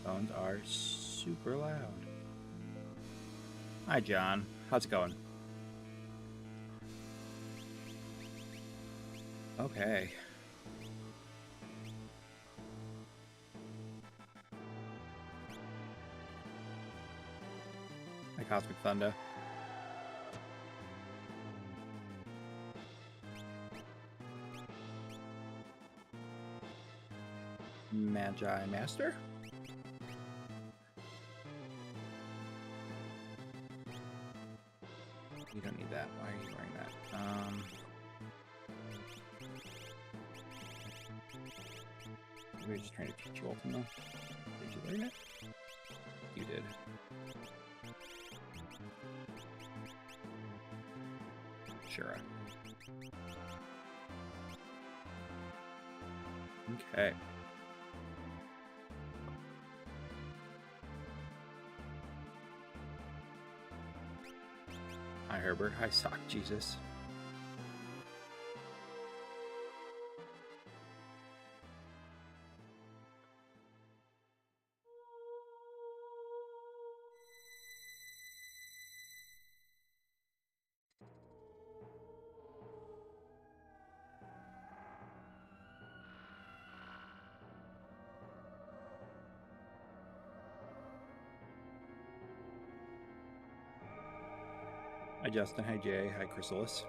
headphones are super loud. Hi, John. How's it going? Okay. Hi, Cosmic Thunder. Magi Master? You don't need that. Why are you wearing that? We're just trying to teach you Ultima. Did you learn it? You did. Sure. Okay. Hi, Herbert. Hi, Sock Jesus. Hi, Justin. Hi, Jay. Hi, Chrysalis.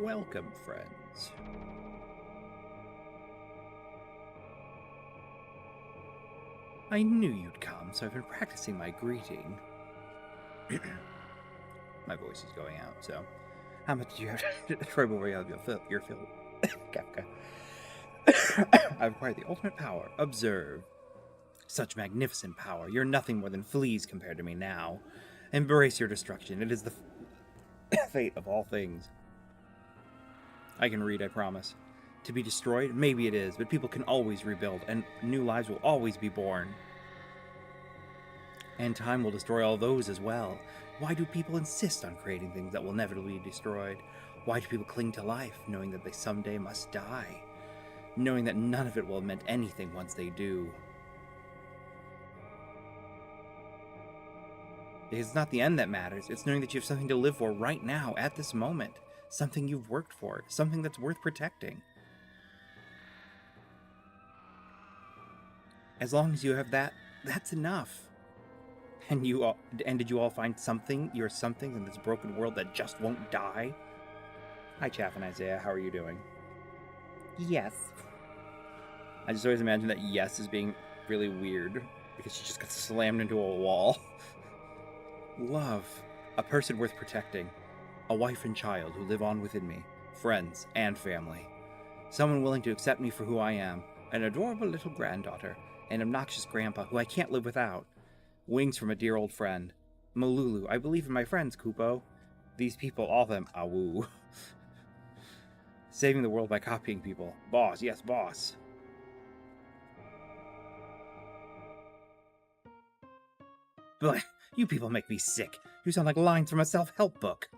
Welcome, friends. I knew you'd come, so I've been practicing my greeting. My voice is going out, so... How much did you have to destroy before you have your fill? Kefka. I've acquired the ultimate power. Observe. Such magnificent power. You're nothing more than fleas compared to me now. Embrace your destruction. It is the fate of all things. I can read, I promise. To be destroyed? Maybe it is, but people can always rebuild, and new lives will always be born. And time will destroy all those as well. Why do people insist on creating things that will never be destroyed? Why do people cling to life, knowing that they someday must die? Knowing that none of it will have meant anything once they do. Because it's not the end that matters, it's knowing that you have something to live for right now, at this moment. Something you've worked for, something that's worth protecting. As long as you have that, that's enough. And did you all find something, your something in this broken world that just won't die? Hi, Chaff and Isaiah, how are you doing? Yes. I just always imagine that yes is being really weird because she just got slammed into a wall. Love. A person worth protecting. A wife and child who live on within me. Friends and family. Someone willing to accept me for who I am. An adorable little granddaughter. An obnoxious grandpa who I can't live without. Wings from a dear old friend. Malulu, I believe in my friends, Kupo. These people, all of them, awoo. Saving the world by copying people. Boss, yes, boss. But you people make me sick. You sound like lines from a self-help book.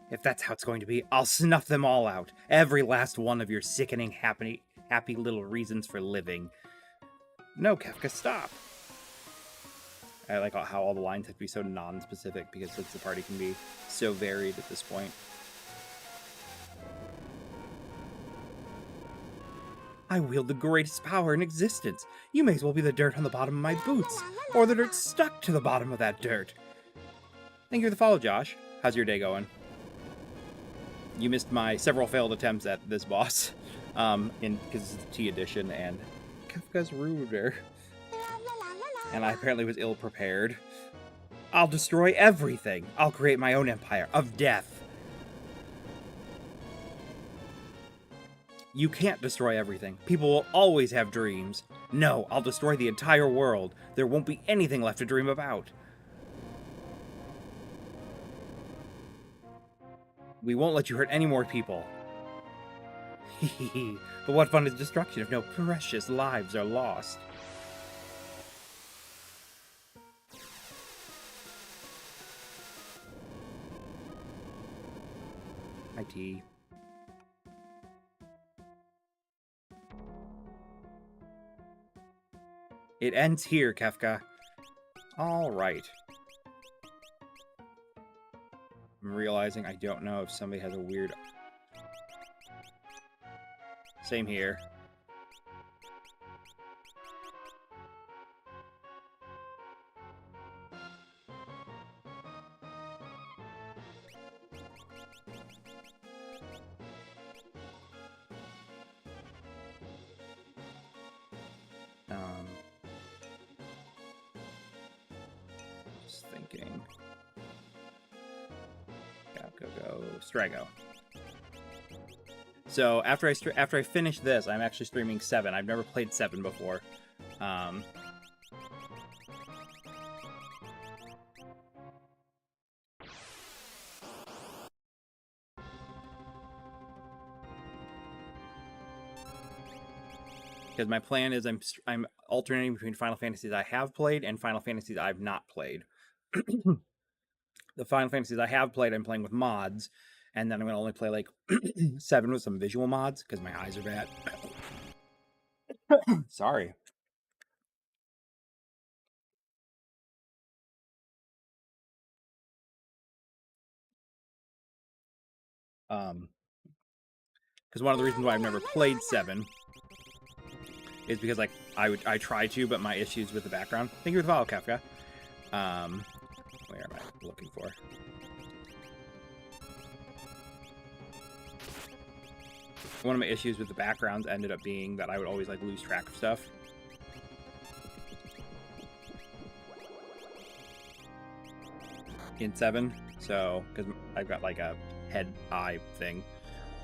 If that's how it's going to be, I'll snuff them all out. Every last one of your sickening, happy little reasons for living. No, Kefka, stop. I like how all the lines have to be so non-specific because since the party can be so varied at this point. I wield the greatest power in existence. You may as well be the dirt on the bottom of my boots, or the dirt stuck to the bottom of that dirt. Thank you for the follow, Josh. How's your day going? You missed my several failed attempts at this boss, because it's the T edition, and Kefka's ruder. And I apparently was ill-prepared. I'll destroy everything. I'll create my own empire of death. You can't destroy everything. People will always have dreams. No, I'll destroy the entire world. There won't be anything left to dream about. We won't let you hurt any more people. Hehehe. But what fun is destruction if no precious lives are lost? Hi, T. It ends here, Kefka. All right. I'm realizing I don't know if somebody has a weird... Same here. Just thinking. Go, Strago. So after I finish this, I'm actually streaming 7. I've never played 7 before. Because my plan is I'm alternating between Final Fantasies I have played and Final Fantasies I've not played. The Final Fantasies I have played, I'm playing with mods, and then I'm going to only play like 7 with some visual mods because my eyes are bad. Sorry. Because one of the reasons why I've never played 7 is because like I try to, but my issues with the background. Thank you for the follow, Kefka. Where am I looking for? One of my issues with the backgrounds ended up being that I would always like lose track of stuff. In 7, so because I've got like a head-eye thing,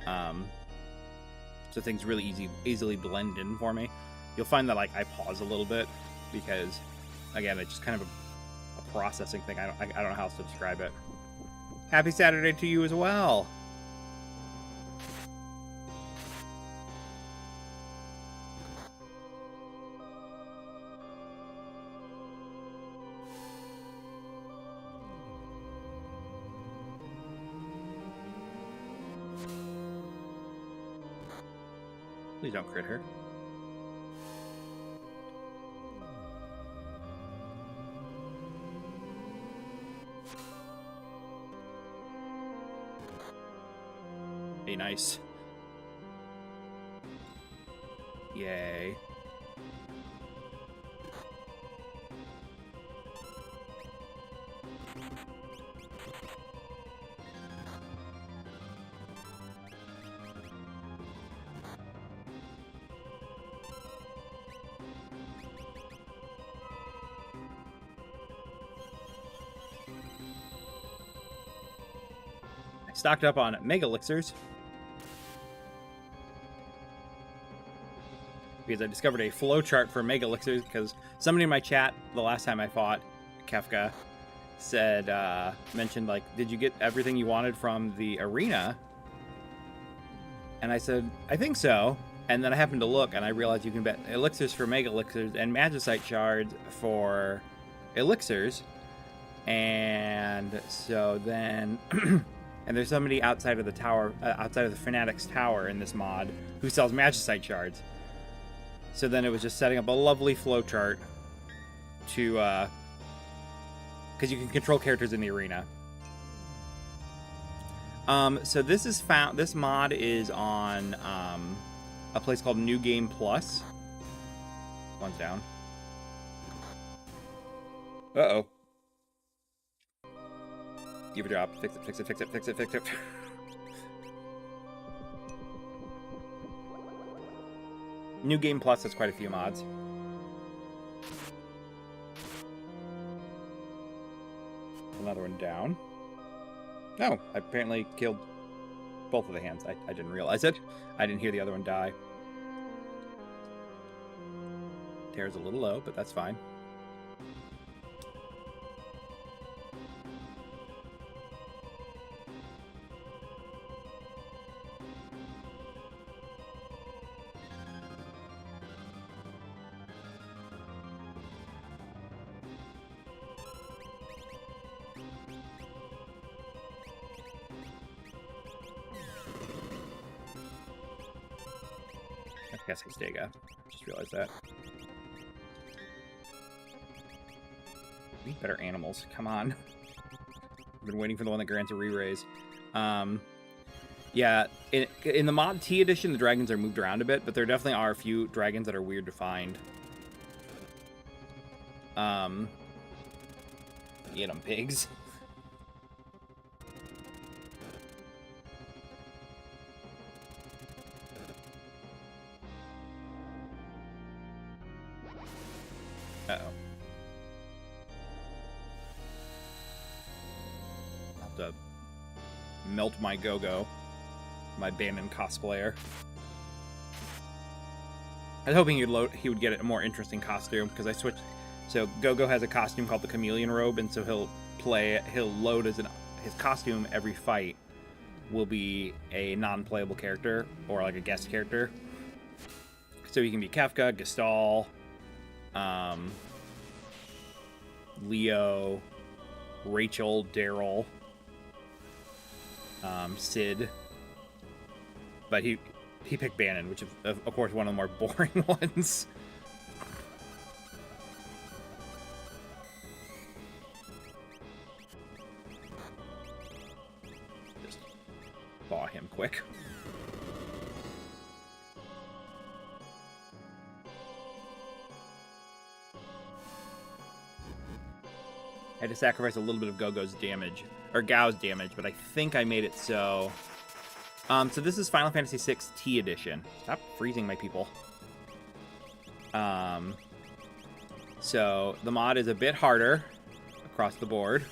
so things really easily blend in for me. You'll find that like I pause a little bit because, again, it's just kind of a processing thing. I don't know how else to describe it. Happy Saturday to you as well. Please don't crit her. Hey, nice. Yay. Stocked up on Mega Elixirs because I discovered a flowchart for Mega Elixirs because somebody in my chat the last time I fought Kefka said, mentioned like, did you get everything you wanted from the arena? And I said, I think so. And then I happened to look and I realized you can bet elixirs for Mega Elixirs and Magicite shards for elixirs. And so then... And there's somebody outside of the tower, outside of the Fanatics Tower in this mod, who sells Magicite shards. So then it was just setting up a lovely flowchart to, because you can control characters in the arena. So this is found. This mod is on a place called New Game Plus. One's down. Uh-oh. Give it a drop. Fix it, fix it, fix it, fix it, fix it. New Game Plus has quite a few mods. Another one down. No, I apparently killed both of the hands. I didn't realize it. I didn't hear the other one die. Terra's a little low, but that's fine. I guess I Stega. Just realized that. Need better animals. Come on. I've been waiting for the one that grants a re-raise. Yeah, in the mod T edition, the dragons are moved around a bit, but there definitely are a few dragons that are weird to find. Get them, pigs. Uh-oh. I'll have to melt my Go-Go, my Bannon cosplayer. I was hoping he would get a more interesting costume, because I switched. So Go-Go has a costume called the Chameleon Robe, and so he'll load as his costume every fight will be a non-playable character, or like a guest character. So he can be Kefka, Gestalt, Leo, Rachel, Daryl, Sid. But he picked Bannon, which is, of course, one of the more boring ones. Just thaw him quick. I had to sacrifice a little bit of Go-Go's damage, or Gao's damage, but I think I made it so. So this is Final Fantasy VI T Edition. Stop freezing my people. So the mod is a bit harder across the board.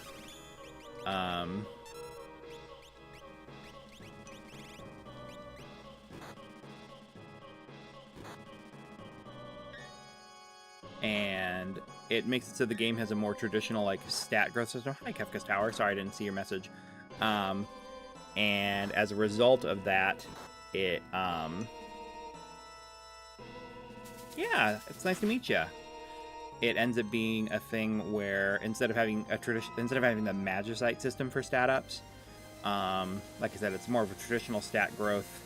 And it makes it so the game has a more traditional, like, stat growth system. Hi, Kefka's Tower. Sorry, I didn't see your message. And as a result of that, it, yeah, it's nice to meet you. It ends up being a thing where instead of having the Magicite system for stat ups, like I said, it's more of a traditional stat growth.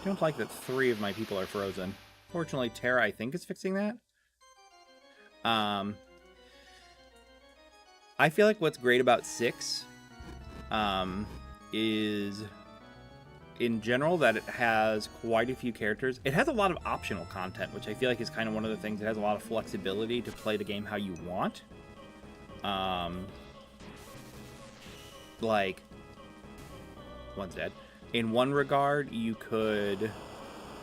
Don't like that 3 of my people are frozen. Fortunately, Terra, I think, is fixing that. I feel like what's great about 6 is, in general, that it has quite a few characters. It has a lot of optional content, which I feel like is kind of one of the things. It has a lot of flexibility to play the game how you want. Like, one's dead. In one regard, you could,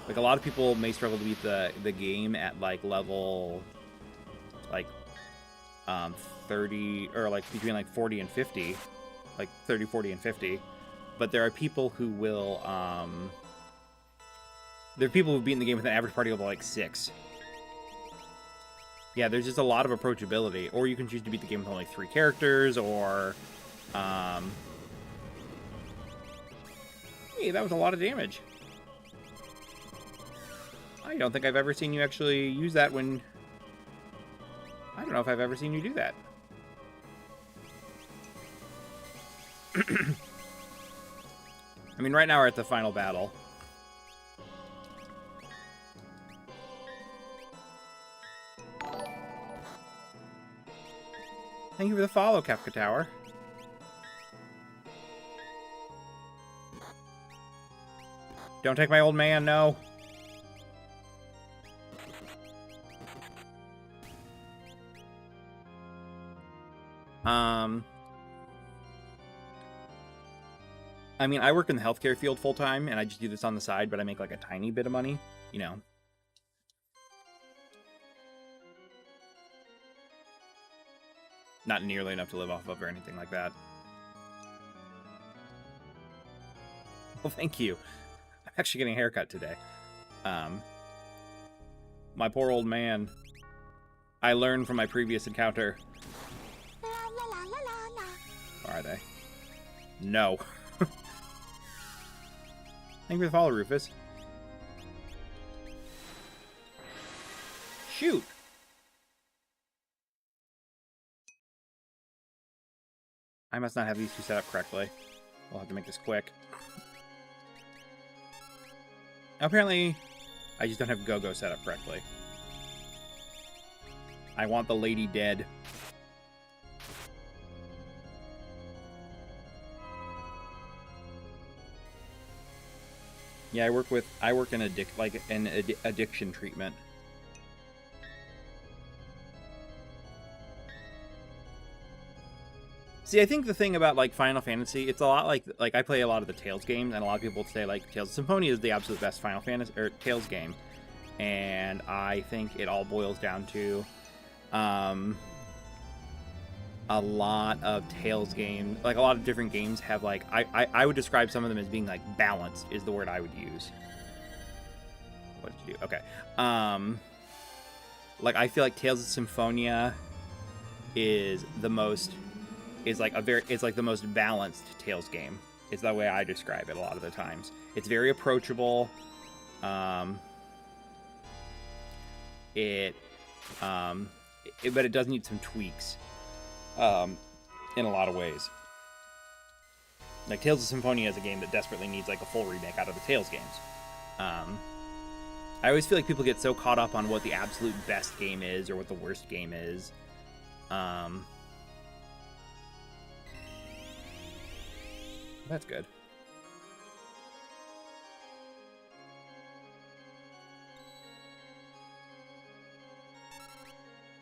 like, a lot of people may struggle to beat the game at, like, level, like, 30, or, like, between, like, 40 and 50, like, 30, 40, and 50, but there are people who will, there are people who've beaten the game with an average party level, like, 6. Yeah, there's just a lot of approachability, or you can choose to beat the game with only 3 characters, or, hey, that was a lot of damage. I don't think I've ever seen you actually use that when... I don't know if I've ever seen you do that. I mean, right now we're at the final battle. Thank you for the follow, Kefka Tower. Don't take my old man, no. I mean, I work in the healthcare field full-time, and I just do this on the side, but I make, like, a tiny bit of money, you know. Not nearly enough to live off of or anything like that. Well, thank you. I'm actually getting a haircut today. My poor old man. I learned from my previous encounter. Where are they? No. Thank you for the follow, Rufus. Shoot! I must not have these two set up correctly. We'll have to make this quick. Apparently, I just don't have Go-Go set up correctly. I want the lady dead. Yeah, I work in addiction treatment. See, I think the thing about like Final Fantasy, it's a lot like I play a lot of the Tales games, and a lot of people say like Tales of Symphonia is the absolute best Final Fantasy or Tales game, and I think it all boils down to a lot of Tales games, like a lot of different games have like I would describe some of them as being like balanced is the word I would use. What did you do? Okay. Like I feel like Tales of Symphonia is the most is like the most balanced Tales game. It's the way I describe it a lot of the times. It's very approachable. But it does need some tweaks in a lot of ways. Like Tales of Symphonia is a game that desperately needs like a full remake out of the Tales games. I always feel like people get so caught up on what the absolute best game is or what the worst game is. That's good.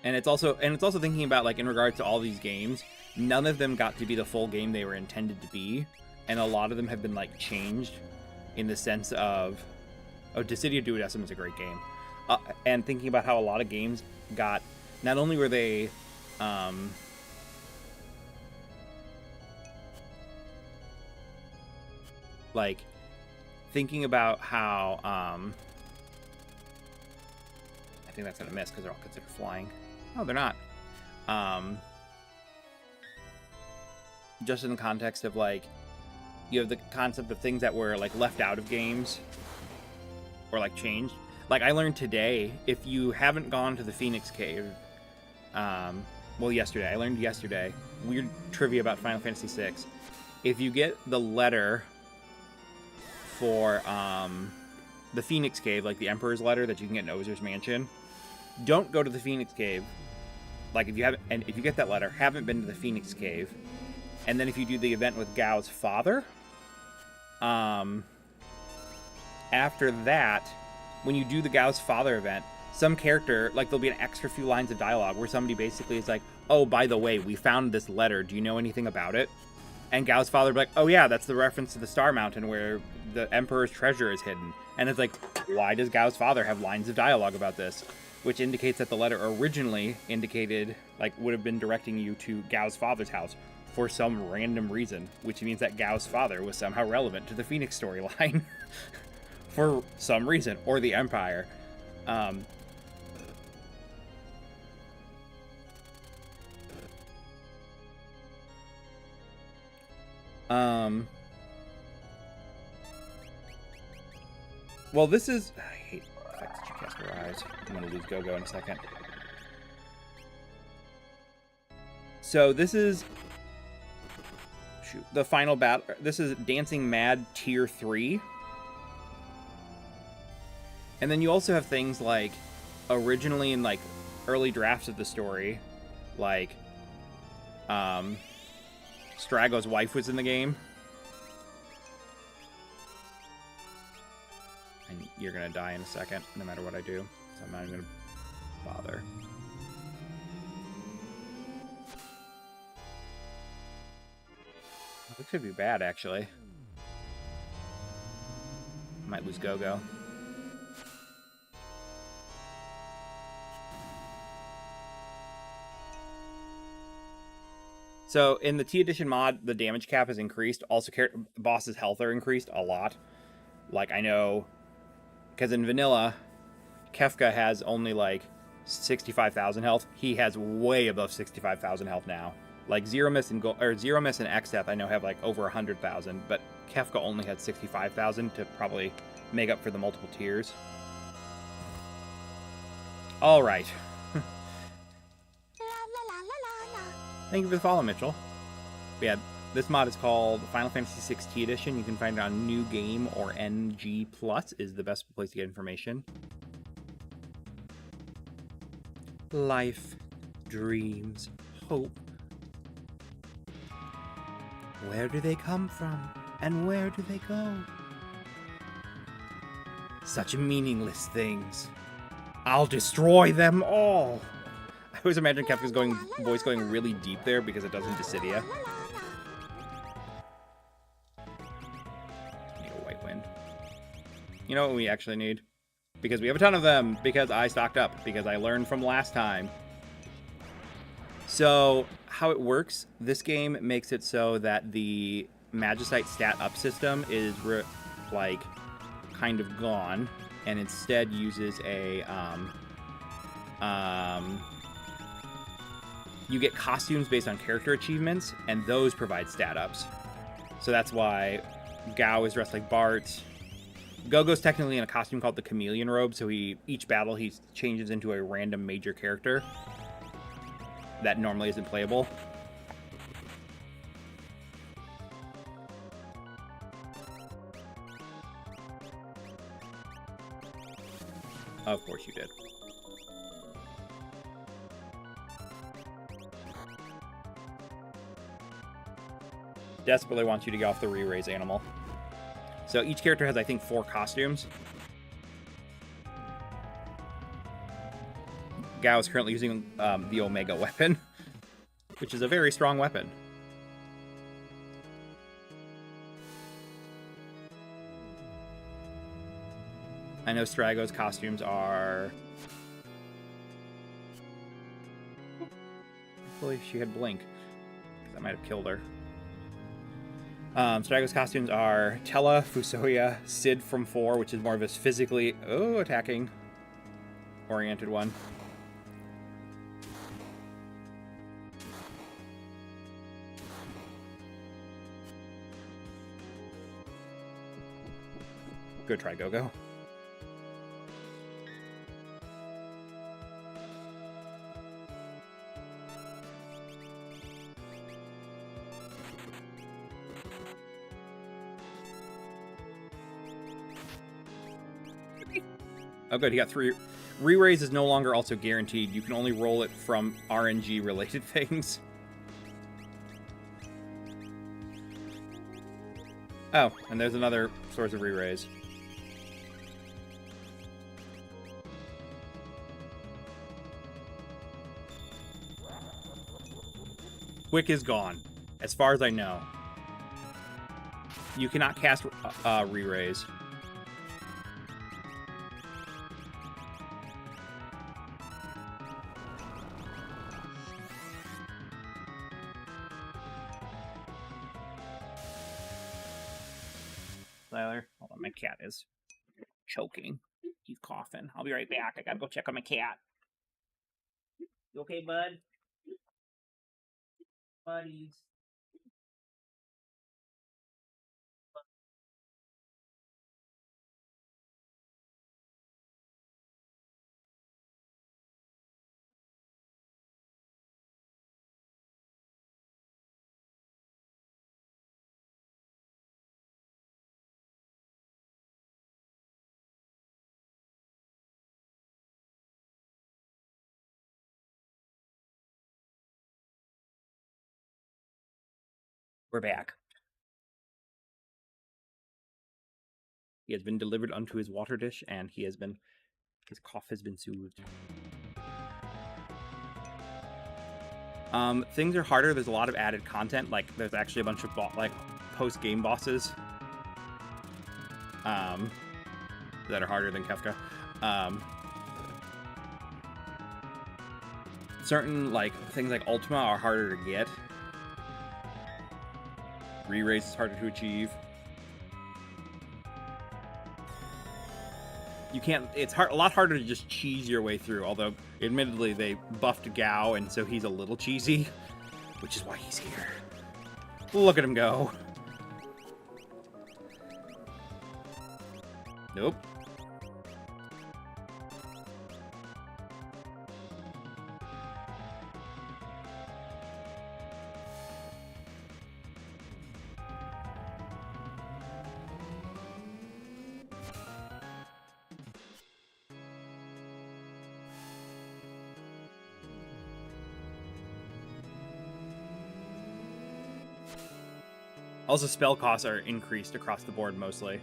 And it's also thinking about like in regards to all these games, none of them got to be the full game they were intended to be, and a lot of them have been like changed in the sense of Dissidia Duodecim is a great game. And thinking about how a lot of games got, not only were they like thinking about how I think that's gonna miss because they're all considered flying. Oh, they're not. Just in the context of like, you have the concept of things that were like left out of games or like changed. Like I learned today, if you haven't gone to the Phoenix Cave, well, yesterday, I learned yesterday, weird trivia about Final Fantasy VI. If you get the letter for the Phoenix Cave, like the Emperor's letter that you can get in Ozer's Mansion, don't go to the Phoenix Cave. Like if you haven't, and if you get that letter, haven't been to the Phoenix Cave, and then if you do the event with Gao's father, after that, when you do the Gao's father event, some character, like there'll be an extra few lines of dialogue where somebody basically is like, oh, by the way, we found this letter. Do you know anything about it? And Gao's father will be like, oh yeah, that's the reference to the Star Mountain where the Emperor's treasure is hidden. And it's like, why does Gao's father have lines of dialogue about this? Which indicates that the letter originally indicated, like, would have been directing you to Gao's father's house for some random reason, which means that Gao's father was somehow relevant to the Phoenix storyline for some reason, or the Empire. Well, this is... I hate the fact that you cast her eyes. I'm going to lose Go-Go in a second. So this is... Shoot, the final battle... This is Dancing Mad Tier 3. And then you also have things like, originally in, like, early drafts of the story, like, Strago's wife was in the game. And you're gonna die in a second, no matter what I do. So I'm not even gonna bother. This could be bad, actually. Might lose Go-Go. So in the T Edition mod, the damage cap is increased. Also, bosses' health are increased a lot. Like, I know... Because in vanilla, Kefka has only like 65,000 health. He has way above 65,000 health now. Like Zero Miss and Xdeath, I know have like over 100,000, but Kefka only had 65,000 to probably make up for the multiple tiers. All right. Thank you for the follow, Mitchell. Yeah, This mod is called Final Fantasy XVI Edition. You can find it on New Game or NG Plus is the best place to get information. Life, dreams, hope. Where do they come from? And where do they go? Such meaningless things. I'll destroy them all. I always imagine Kefka's voice going really deep there because it does in Dissidia. Need a white wind. You know what we actually need? Because we have a ton of them. Because I stocked up. Because I learned from last time. So, how it works, this game makes it so that the Magicite stat up system is, kind of gone. And instead uses a, you get costumes based on character achievements, and those provide stat ups. So that's why Gao is dressed like Bart. Gogo's technically in a costume called the Chameleon Robe, so each battle he changes into a random major character that normally isn't playable. Of course you did. Desperately wants you to get off the re-raise animal. So each character has, I think, 4 costumes. Gao is currently using the Omega weapon, which is a very strong weapon. I know Strago's costumes are... Hopefully she had Blink, because I might have killed her. Strago's costumes are Tella, Fusoya, Sid from 4, which is more of his physically attacking oriented one. Good try, Gogo. Oh, good. He got 3. Re-raise is no longer also guaranteed. You can only roll it from RNG-related things. Oh, and there's another source of re-raise. Quick is gone, as far as I know. You cannot cast re-raise. Tyler, hold on, my cat is choking. He's coughing. I'll be right back. I gotta go check on my cat. You okay, bud? Buddies. We're back. He has been delivered unto his water dish, and his cough has been soothed. Things are harder. There's a lot of added content. Like, there's actually a bunch of post-game bosses that are harder than Kefka. Certain things like Ultima are harder to get. Re-raise is harder to achieve. You can't. It's a lot harder to just cheese your way through. Although, admittedly, they buffed Gao, and so he's a little cheesy, which is why he's here. Look at him go. Nope. Also, spell costs are increased across the board mostly.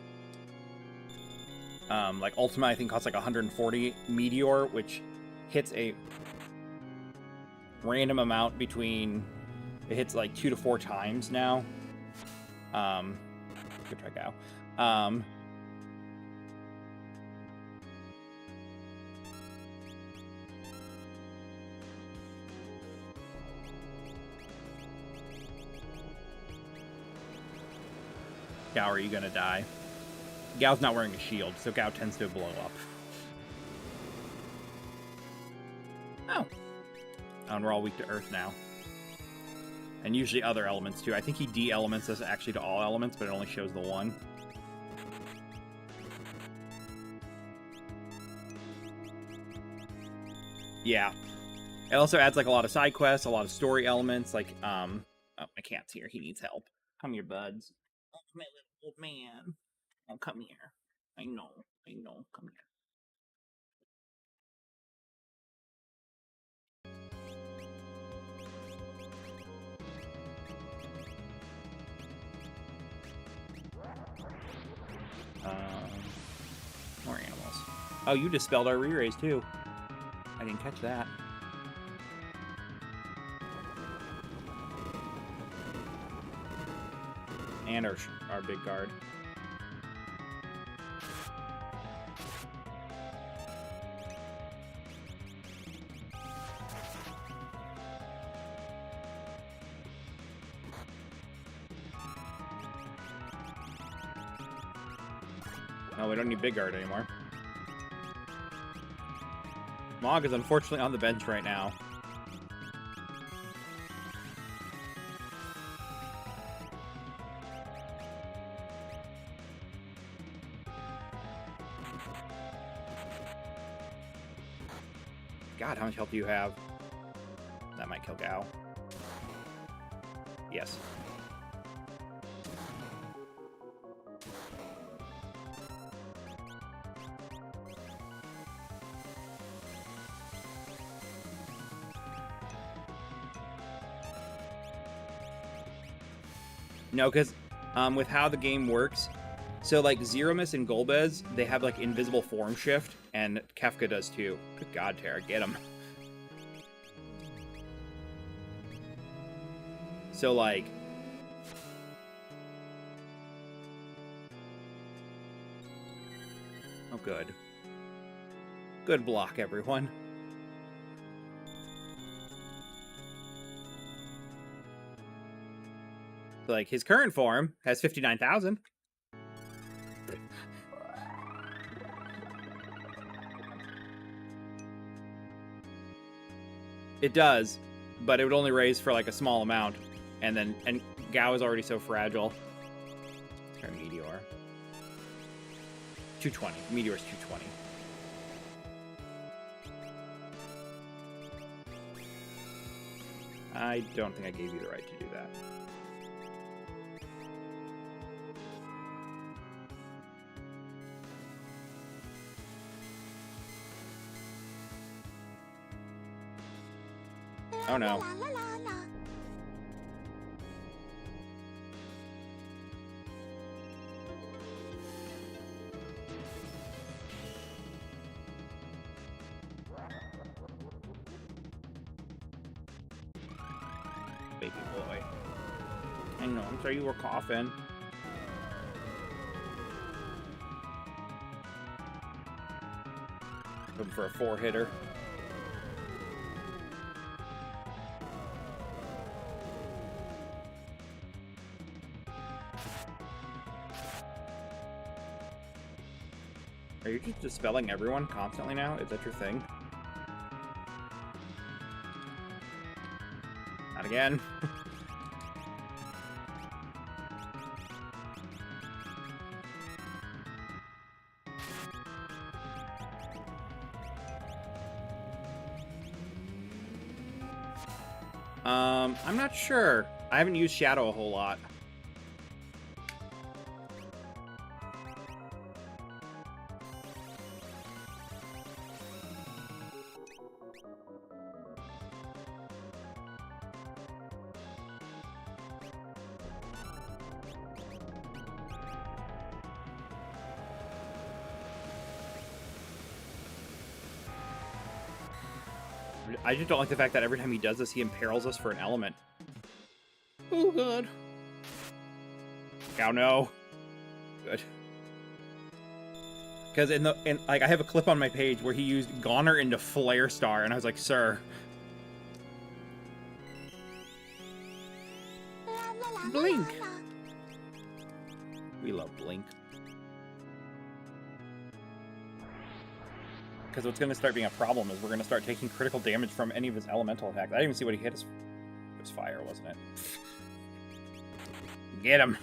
Like Ultima, I think costs like 140 Meteor, which hits a random amount between. It hits like 2 to 4 times now. Good try, Gao. Gao, are you gonna die? Gao's not wearing a shield, so Gao tends to blow up. Oh. And we're all weak to Earth now. And usually other elements, too. I think he de-elements us actually to all elements, but it only shows the one. Yeah. It also adds, like, a lot of side quests, a lot of story elements, like, Oh, my cat's here. He needs help. Come here, buds. Oh, my little old man. Oh, come here. I know. Come here. More animals. Oh, you dispelled our re-raise, too. I didn't catch that. And our big guard. Oh, we don't need big guard anymore. Mog is unfortunately on the bench right now. God, how much health do you have? That might kill Gao. Yes. No, because with how the game works, so like Zeromus and Golbez, they have like invisible form shift, and Kefka does too. Good God, Tara, get him. So like, oh good. Good block, everyone. Like, his current form has 59,000. It does, but it would only raise for like a small amount. And Gao is already so fragile. Let's try Meteor. 220. Meteor's 220. I don't think I gave you the right to do that. Oh no. Baby boy. I know, I'm sorry you were coughing. Looking for a 4-hitter. Are you just dispelling everyone constantly now? Is that your thing? Not again. I'm not sure. I haven't used Shadow a whole lot. I just don't like the fact that every time he does this, he imperils us for an element. Oh, God. Oh, no. Good. Because I have a clip on my page where he used Goner into Flare Star, and I was like, sir. Blink. We love Blink. Because what's going to start being a problem is we're going to start taking critical damage from any of his elemental attacks. I didn't even see what he hit. It was fire, wasn't it? Get him.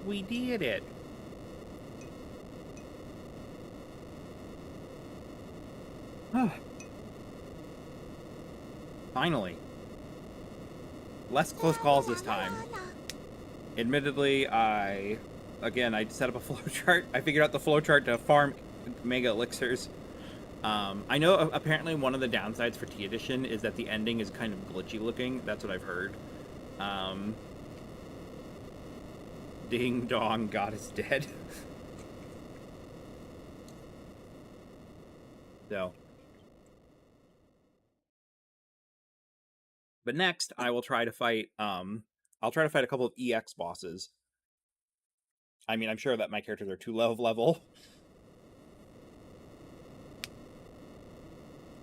We did it. Finally. Less close calls this time. Admittedly, I set up a flowchart. I figured out the flowchart to farm Mega Elixirs. I know apparently one of the downsides for T Edition is that the ending is kind of glitchy looking. That's what I've heard. Ding dong, God is dead. So. But next, I will try to fight, I'll try to fight a couple of EX bosses. I mean, I'm sure that my characters are too low of level.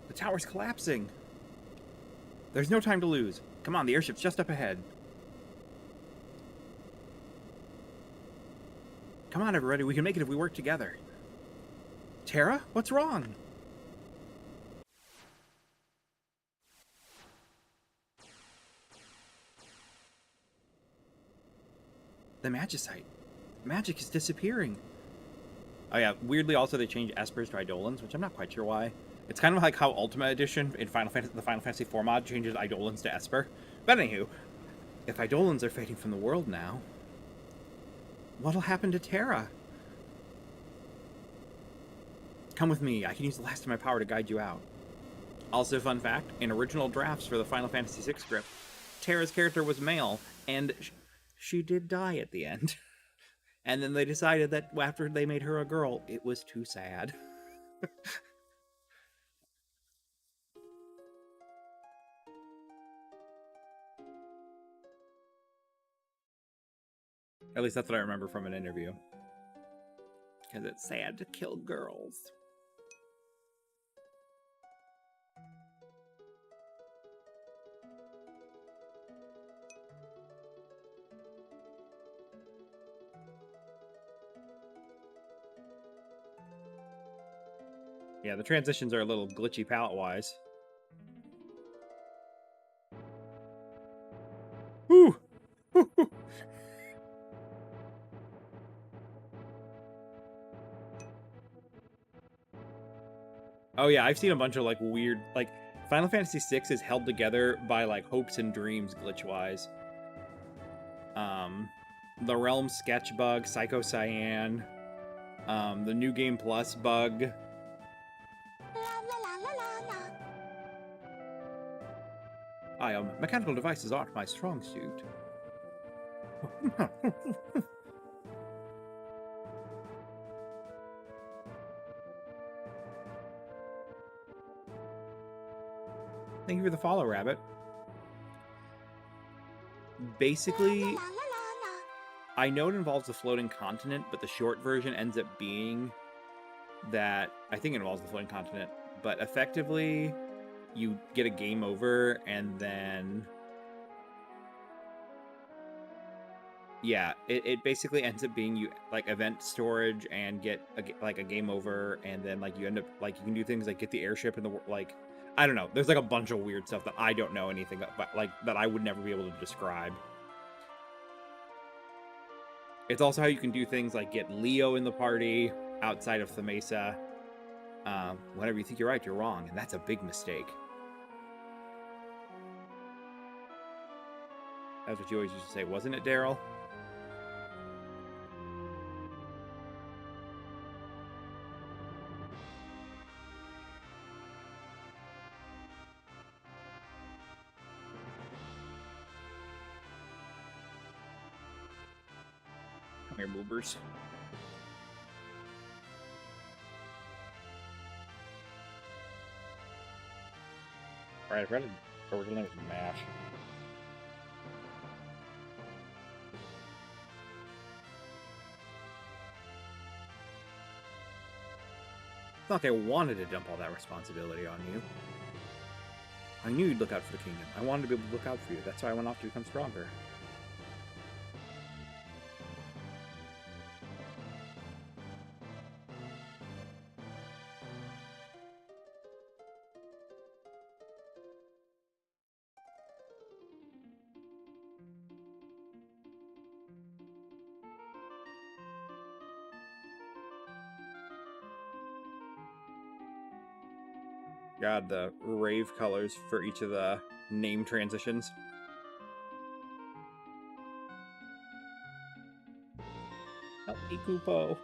The tower's collapsing. There's no time to lose. Come on, the airship's just up ahead. Come on, everybody, we can make it if we work together. Terra, what's wrong? The Magicite. Magic is disappearing. Oh yeah, weirdly also they changed Espers to Eidolons, which I'm not quite sure why. It's kind of like how Ultimate Edition in the Final Fantasy IV mod changes Eidolons to Esper. But anywho, if Eidolons are fading from the world now, what'll happen to Terra? Come with me, I can use the last of my power to guide you out. Also, fun fact, in original drafts for the Final Fantasy VI script, Terra's character was male, and she did die at the end. And then they decided that after they made her a girl, it was too sad. At least that's what I remember from an interview. Because it's sad to kill girls. Yeah, the transitions are a little glitchy palette-wise. Whew! Oh yeah, I've seen a bunch of like weird, like Final Fantasy VI is held together by like hopes and dreams glitch-wise. The Realm sketch bug, Psycho Cyan, the New Game Plus bug. Mechanical devices aren't my strong suit. Thank you for the follow, Rabbit. Basically, I know it involves the floating continent, but the short version ends up being that I think it involves the floating continent, but effectively you get a game over and then yeah, it basically ends up being you like event storage and get a game over, and then like you end up like you can do things like get the airship in the like I don't know. There's like a bunch of weird stuff that I don't know anything about, like that I would never be able to describe. It's also how you can do things like get Leo in the party outside of Thamesa. Whenever you think you're right, you're wrong, and that's a big mistake. That's what you always used to say, wasn't it, Daryl? Here, boobers. Right, I've read it originally was MASH. It's not like I wanted to dump all that responsibility on you. I knew you'd look out for the kingdom. I wanted to be able to look out for you. That's why I went off to become stronger. God, the rave colors for each of the name transitions. Help me, Kupo.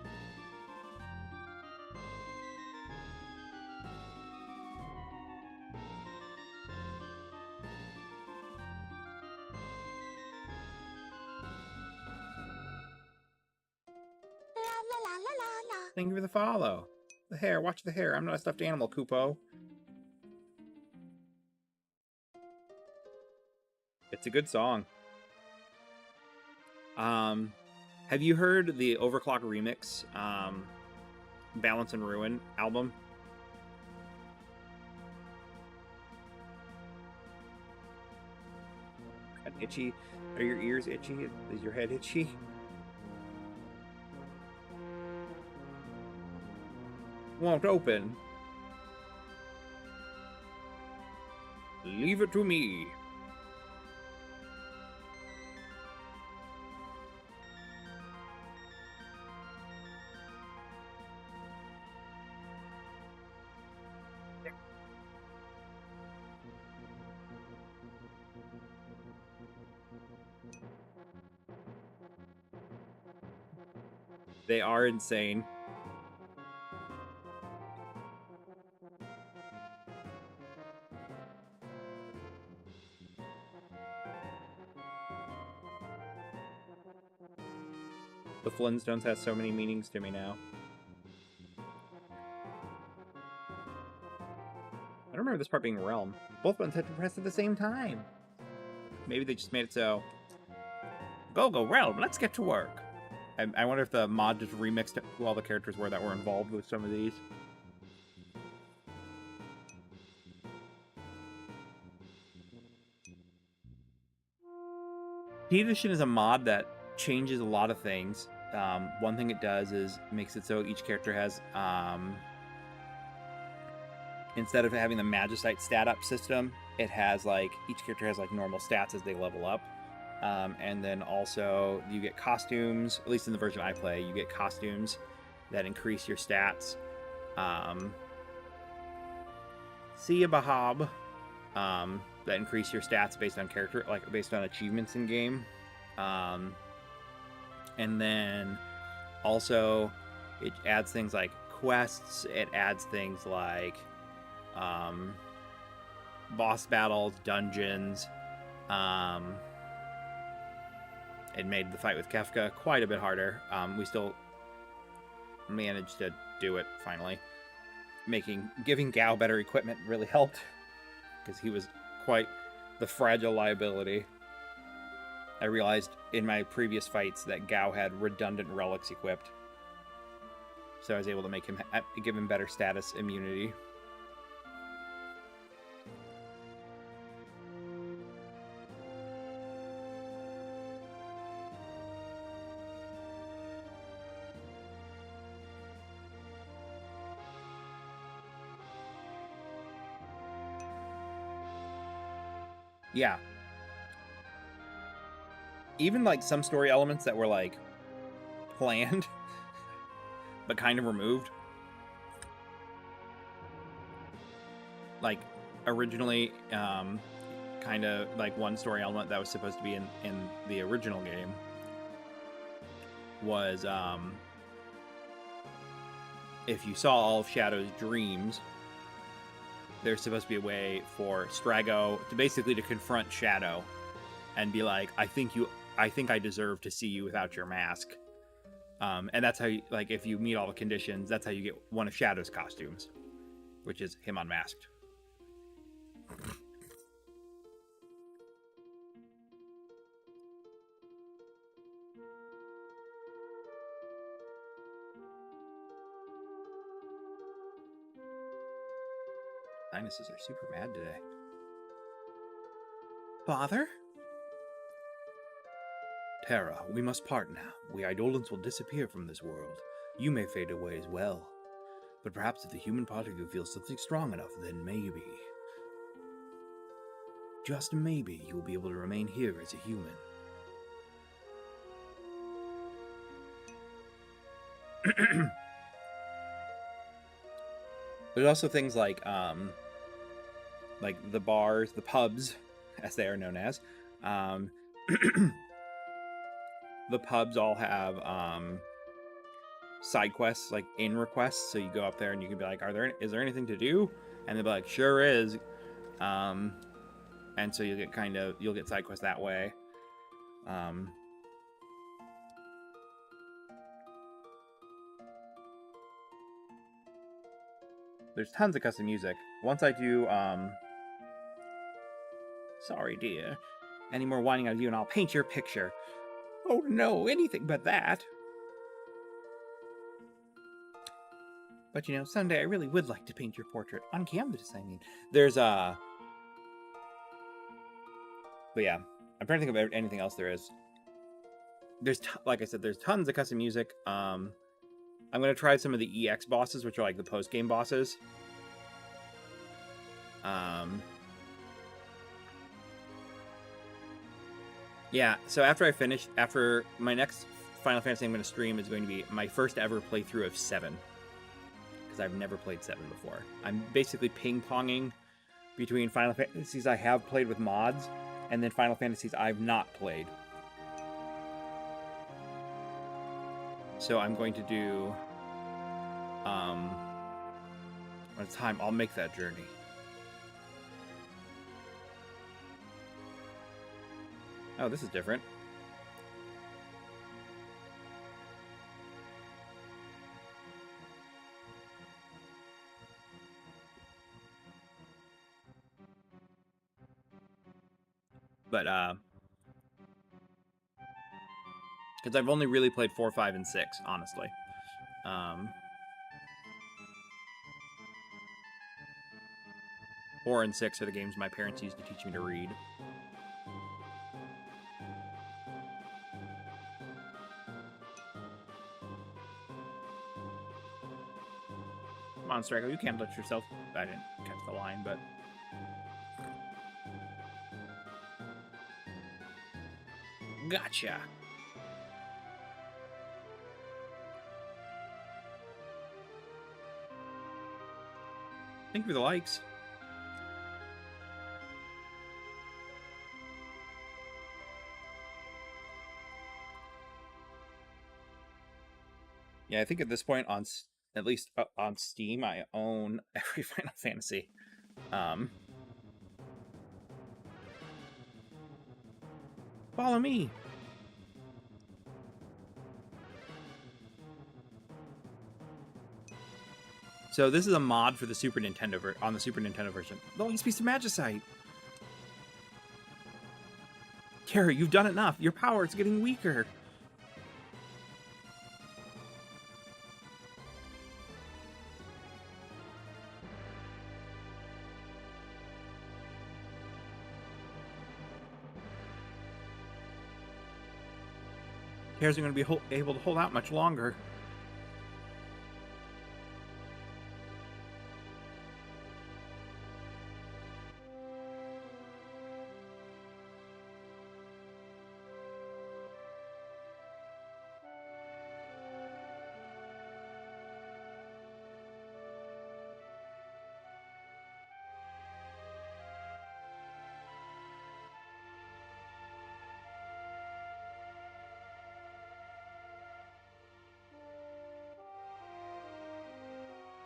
Thank you for the follow. The hair, watch the hair. I'm not a stuffed animal, Kupo. It's a good song. Have you heard the Overclock remix, Balance and Ruin album? Itchy? Are your ears itchy? Is your head itchy? Won't open. Leave it to me. They are insane. The Flintstones has so many meanings to me now. I don't remember this part being Realm. Both buttons had to press at the same time. Maybe they just made it so... Go, Realm, let's get to work. I wonder if the mod just remixed who all the characters were that were involved with some of these. Key Edition is a mod that changes a lot of things. One thing it does is makes it so each character has, instead of having the Magicite stat up system, it has like, each character has like normal stats as they level up. And then also you get costumes, at least in the version I play, you get costumes that increase your stats. See ya, Bahab. That increase your stats based on character, like based on achievements in game. And then also it adds things like quests. It adds things like boss battles, dungeons. It made the fight with Kefka quite a bit harder. We still managed to do it finally. Giving Gao better equipment really helped, because he was quite the fragile liability. I realized in my previous fights that Gao had redundant relics equipped, so I was able to give him better status immunity. Yeah. Even like some story elements that were like planned but kind of removed. Like originally kind of like one story element that was supposed to be in the original game was if you saw all of Shadow's dreams, there's supposed to be a way for Strago to basically to confront Shadow and be like, I think I deserve to see you without your mask. And that's how you, like, if you meet all the conditions, that's how you get one of Shadow's costumes, which is him unmasked. Sinuses are super mad today. Father? Terra, we must part now. We Eidolons will disappear from this world. You may fade away as well. But perhaps if the human part of you feels something strong enough, then maybe, just maybe, you will be able to remain here as a human. There's also things like the bars, the pubs, as they are known as. The pubs all have side quests, like in requests. So you go up there and you can be like, is there anything to do? And they'll be like, sure is. And so you'll get side quests that way. There's tons of custom music. Once I do, sorry dear, any more whining out of you and I'll paint your picture. Oh no, anything but that. But you know, someday I really would like to paint your portrait on canvas. I mean, there's but yeah, I'm trying to think of anything else there is. There's like I said, there's tons of custom music. I'm gonna try some of the EX bosses, which are like the post game bosses. Yeah. So after my next Final Fantasy I'm going to stream is going to be my first ever playthrough of 7. Because I've never played 7 before. I'm basically ping-ponging between Final Fantasies I have played with mods and then Final Fantasies I've not played. So I'm going to do... when it's time, I'll make that journey. Oh, this is different. But, because I've only really played 4, 5, and 6, honestly. 4 and 6 are the games my parents used to teach me to read. Come on, Strago, you can't let yourself... I didn't catch the line, but... Gotcha! Thank you for the likes. Yeah, I think at this point, at least on Steam, I own every Final Fantasy. Follow me! So this is a mod for the Super Nintendo on the Super Nintendo version. The last piece of Magicite! Terry, you've done enough! Your power is getting weaker! Terry's going to be able to hold out much longer.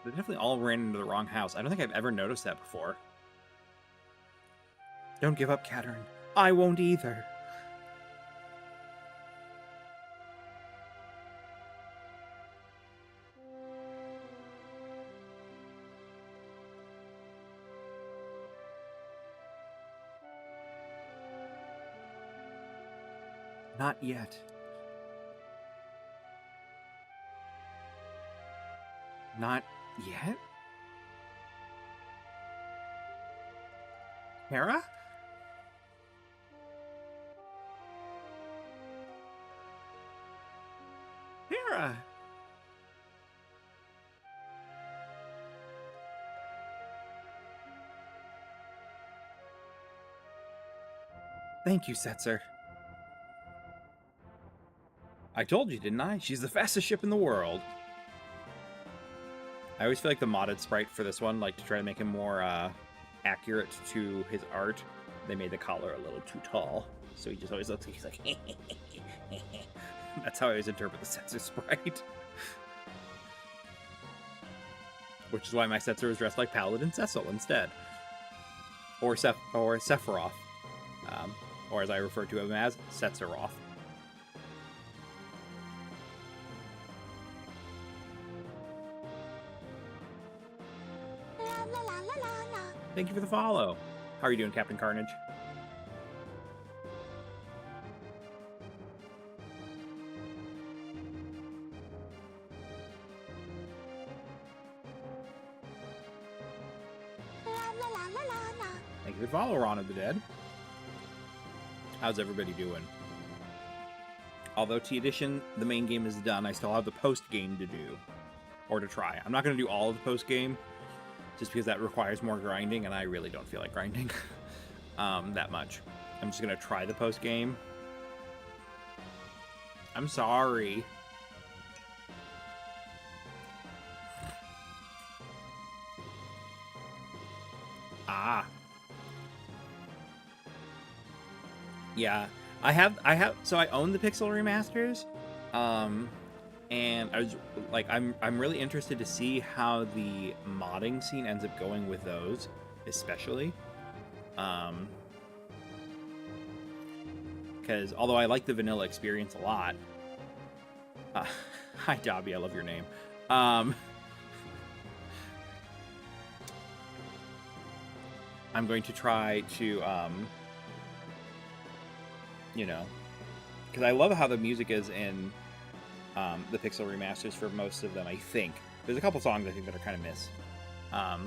They definitely all ran into the wrong house. I don't think I've ever noticed that before. Don't give up, Katerin. I won't either. Not yet. Not yet? Hera? Hera! Thank you, Setzer. I told you, didn't I? She's the fastest ship in the world. I always feel like the modded sprite for this one, like to try to make him more accurate to his art, they made the collar a little too tall. So he just always looks like he's like, that's how I always interpret the Setzer sprite. Which is why my Setzer is dressed like Paladin Cecil instead. Or Sephiroth. Or as I refer to him as, Setzeroth. Thank you for the follow. How are you doing, Captain Carnage? Thank you for the follow, Ron of the Dead. How's everybody doing? Although T-Edition, the main game is done, I still have the post-game to do. Or to try. I'm not going to do all of the post-game, just because that requires more grinding, and I really don't feel like grinding that much. I'm just going to try the post-game. I'm sorry. Ah. Yeah. So I own the Pixel remasters. And I was like, I'm really interested to see how the modding scene ends up going with those, especially. Because although I like the vanilla experience a lot, hi Dobby, I love your name. I'm going to try to, you know, because I love how the music is in the Pixel remasters for most of them, I think. There's a couple songs I think that are kind of miss. How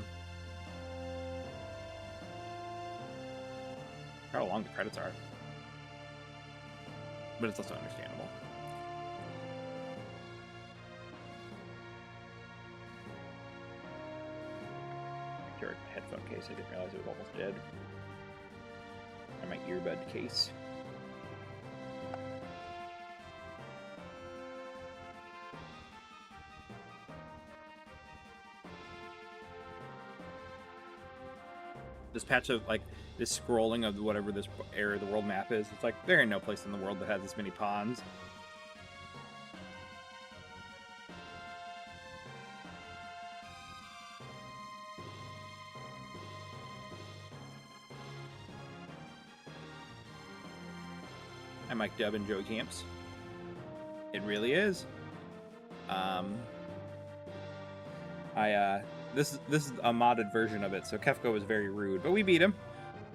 long the credits are. But it's also understandable. Your headphone case, I didn't realize it was almost dead. And my earbud case. This patch of, like, this scrolling of whatever this area of the world map is, it's like, there ain't no place in the world that has this many ponds. Hi, Mike Dub and Joey Camps. It really is. This is a modded version of it, so Kefka was very rude, but we beat him.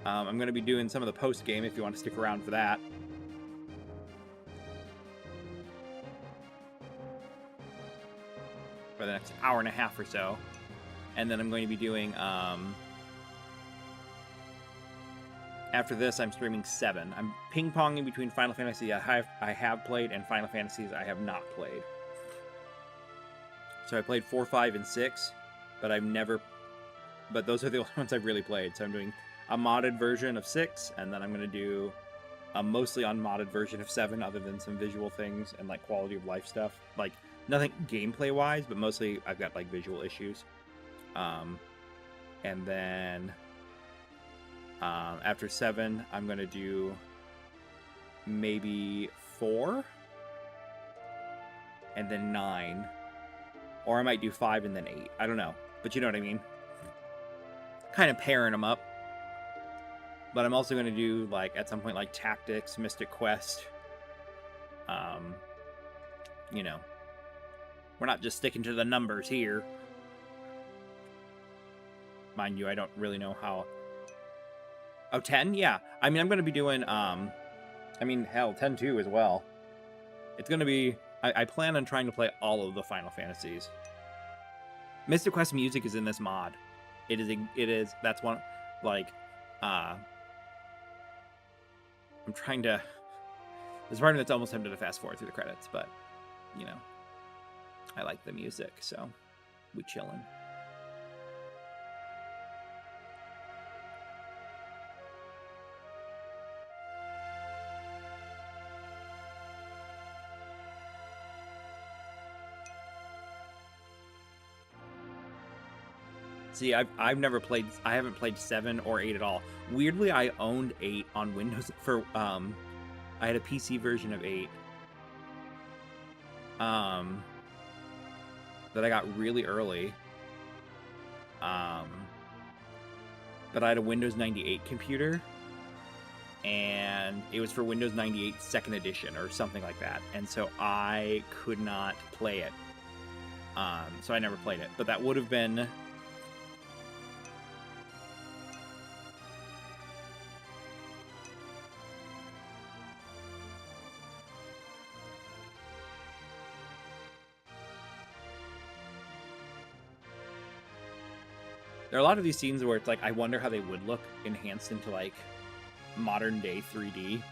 I'm going to be doing some of the post-game if you want to stick around for that. For the next hour and a half or so. And then I'm going to be doing, after this, I'm streaming 7. I'm ping-ponging between Final Fantasy I have played and Final Fantasies I have not played. So I played 4, 5, and 6. But those are the only ones I've really played. So I'm doing a modded version of 6, and then I'm going to do a mostly unmodded version of 7, other than some visual things and, like, quality of life stuff. Like, nothing gameplay-wise, but mostly I've got, like, visual issues. And then after 7, I'm going to do maybe 4, and then 9. Or I might do 5 and then 8. I don't know. But you know what I mean. Kind of pairing them up. But I'm also going to do, like, at some point, like, Tactics, Mystic Quest. You know. We're not just sticking to the numbers here. Mind you, I don't really know how... Oh, 10? Yeah. I mean, I'm going to be doing, I mean, hell, 10-2 as well. It's going to be... I plan on trying to play all of the Final Fantasies. Mystic Quest music is in this mod. It is... That's one... Like, I'm trying to... There's part of me that's almost tempted to fast forward through the credits, but, you know, I like the music, so we chillin'. See, I've never played... I haven't played 7 or 8 at all. Weirdly, I owned 8 on Windows for... I had a PC version of 8. That I got really early. But I had a Windows 98 computer. And it was for Windows 98 2nd edition or something like that. And so I could not play it. So I never played it. But that would have been... There are a lot of these scenes where it's like, I wonder how they would look enhanced into, like, modern day 3D.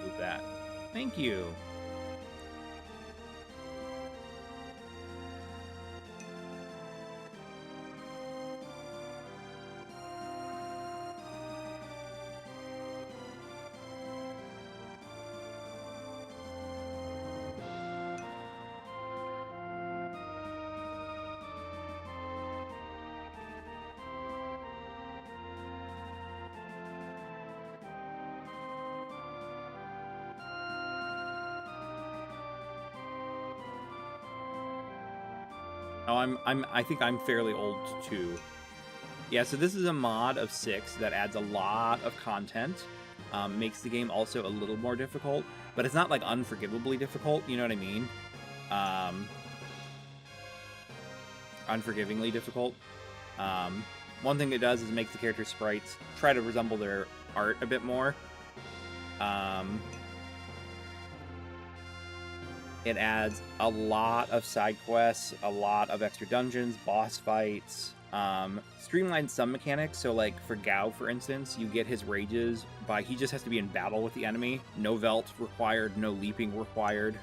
Move that. Thank you. Oh, I think I'm fairly old too. Yeah, so this is a mod of 6 that adds a lot of content. Makes the game also a little more difficult, but it's not like unforgivably difficult, you know what I mean? Unforgivingly difficult. One thing it does is make the character sprites try to resemble their art a bit more. It adds a lot of side quests, a lot of extra dungeons, boss fights, streamlined some mechanics. So, like, for Gao, for instance, you get his rages by... He just has to be in battle with the enemy. No Velt required, no leaping required.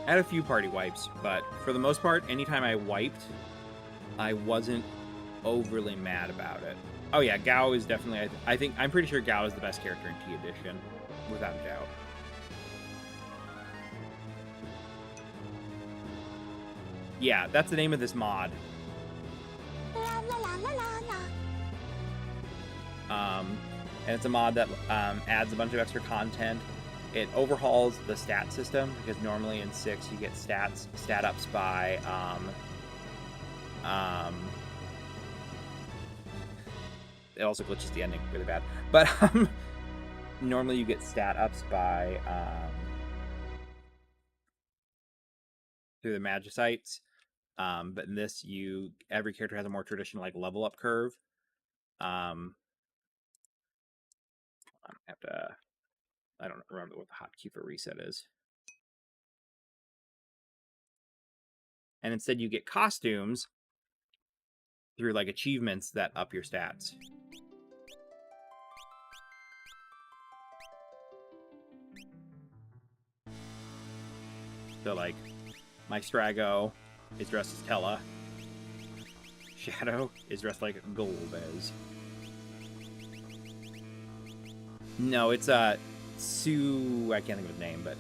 I had a few party wipes, but for the most part, anytime I wiped, I wasn't overly mad about it. Oh yeah, Gao is definitely... I'm pretty sure Gao is the best character in T Edition, without a doubt. Yeah, that's the name of this mod. And it's a mod that adds a bunch of extra content. It overhauls the stat system, because normally in 6 you get stat ups by it also glitches the ending really bad. But normally you get stat ups by through the Magicites. But in this, every character has a more traditional like level up curve. I have to... I don't remember what the hotkey for reset is. And instead you get costumes through like achievements that up your stats. So like, my Strago is dressed as Tella. Shadow is dressed like Golbez. No, it's Sue, I can't think of his name, but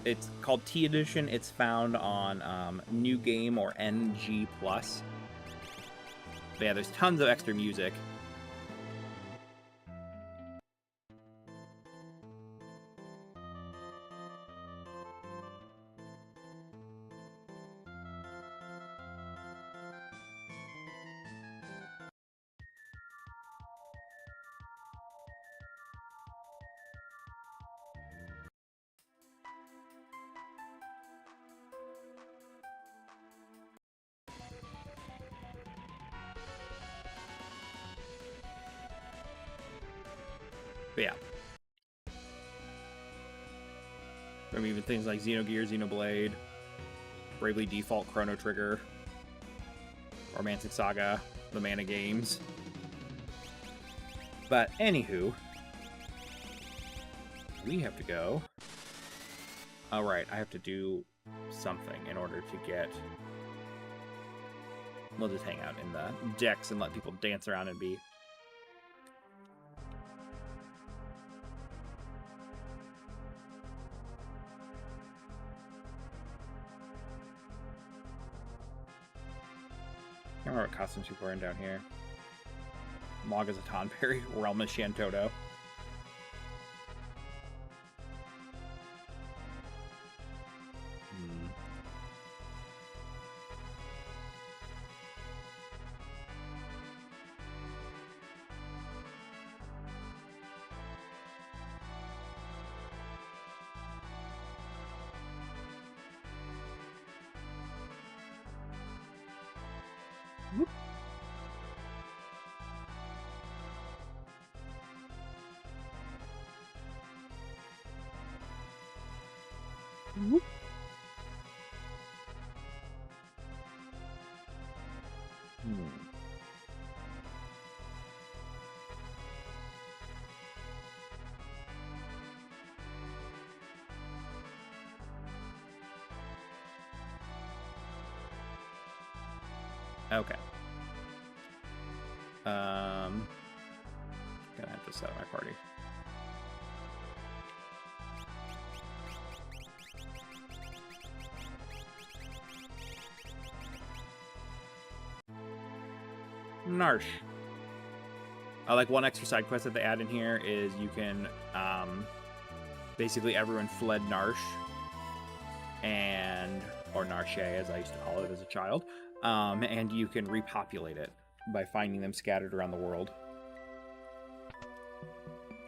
it's called T Edition. It's found on New Game or NG+. But yeah, there's tons of extra music. But yeah. From even things like Xenogear, Xenoblade, Bravely Default, Chrono Trigger, Romantic Saga, the Mana games. But anywho, we have to go. All right, I have to do something in order to get... We'll just hang out in the decks and let people dance around and be... I don't remember what costumes people are in down here. Mog is a Tonberry, Realm is Shantoto. Whoop. Whoop. Okay. Gonna have to set up my party. Narsh. Like one extra side quest that they add in here is you can, basically everyone fled Narsh, or Narshe as I used to call it as a child, and you can repopulate it by finding them scattered around the world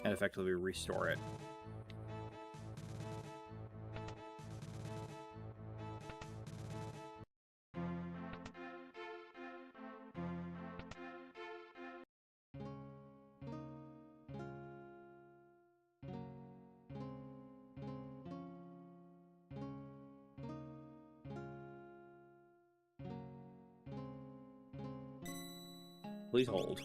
and effectively restore it. Please hold.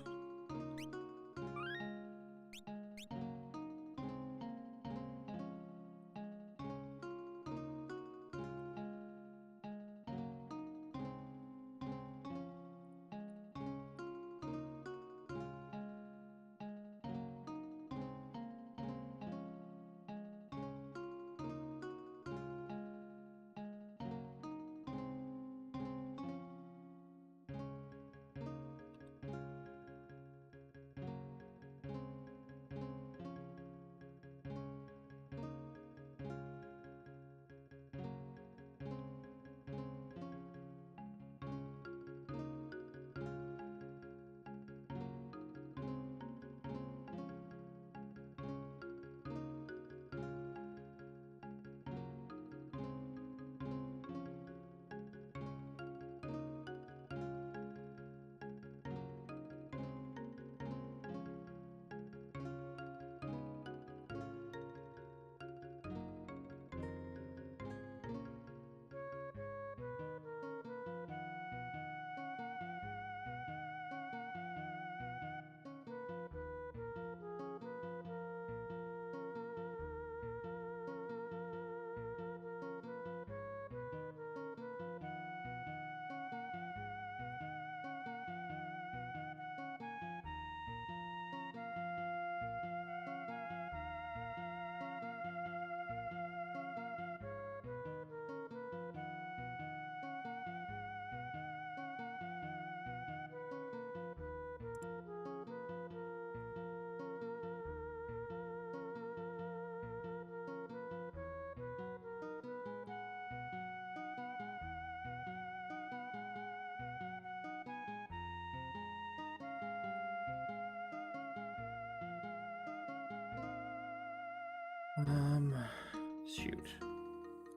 Shoot.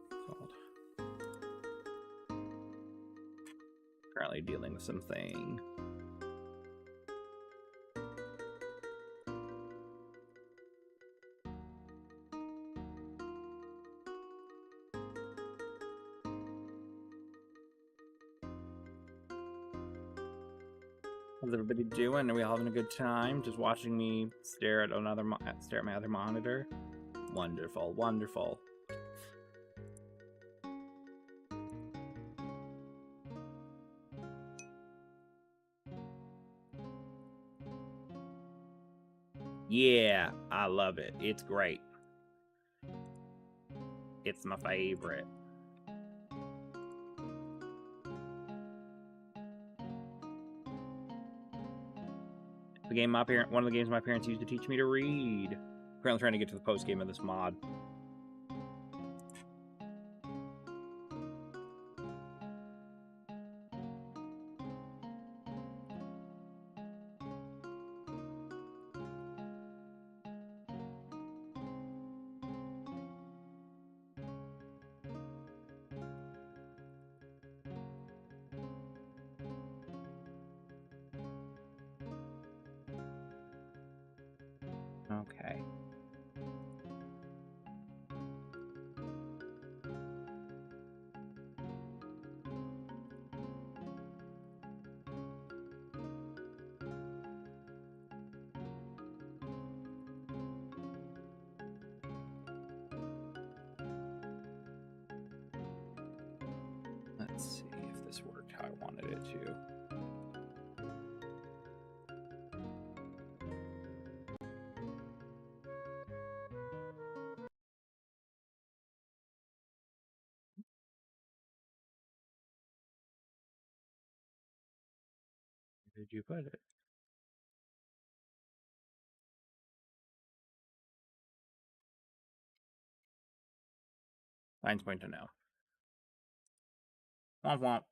Called. Currently dealing with something. How's everybody doing? Are we all having a good time? Just watching me stare at stare at my other monitor? Wonderful, wonderful. Yeah, I love it. It's great. It's my favorite. One of the games my parents used to teach me to read. Currently trying to get to the post game of this mod. Okay. Let's see if this worked how I wanted it to. Where did you put it? Line's point to no. Womp womp.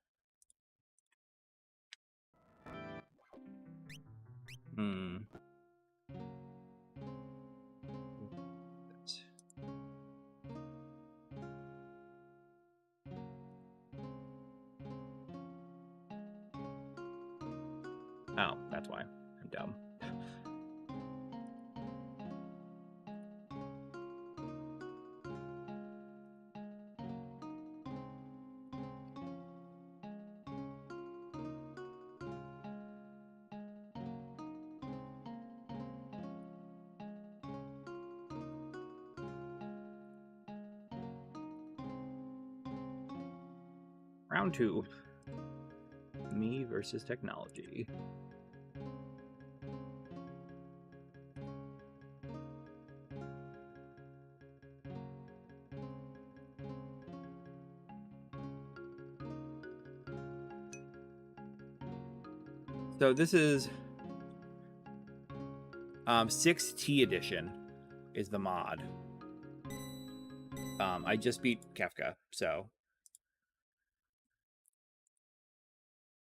Oh, that's why. I'm dumb. Round 2. Me versus technology. So this is 6T edition is the mod. I just beat Kefka, so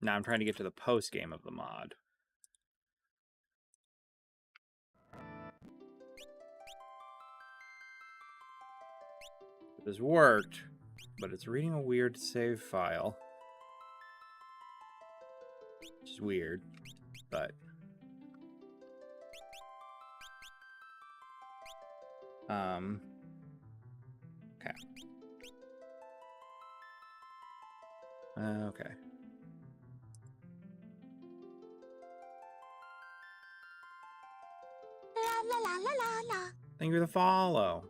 now I'm trying to get to the post game of the mod. This worked, but it's reading a weird save file, which is weird, but okay. Okay. La la la la la. Thank you for the follow.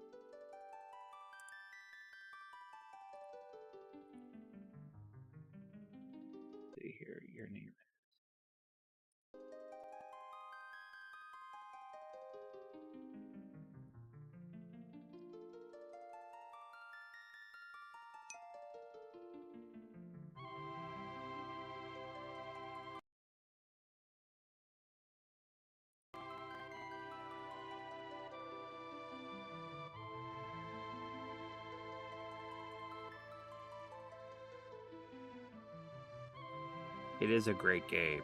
Let's see here, your name. It is a great game.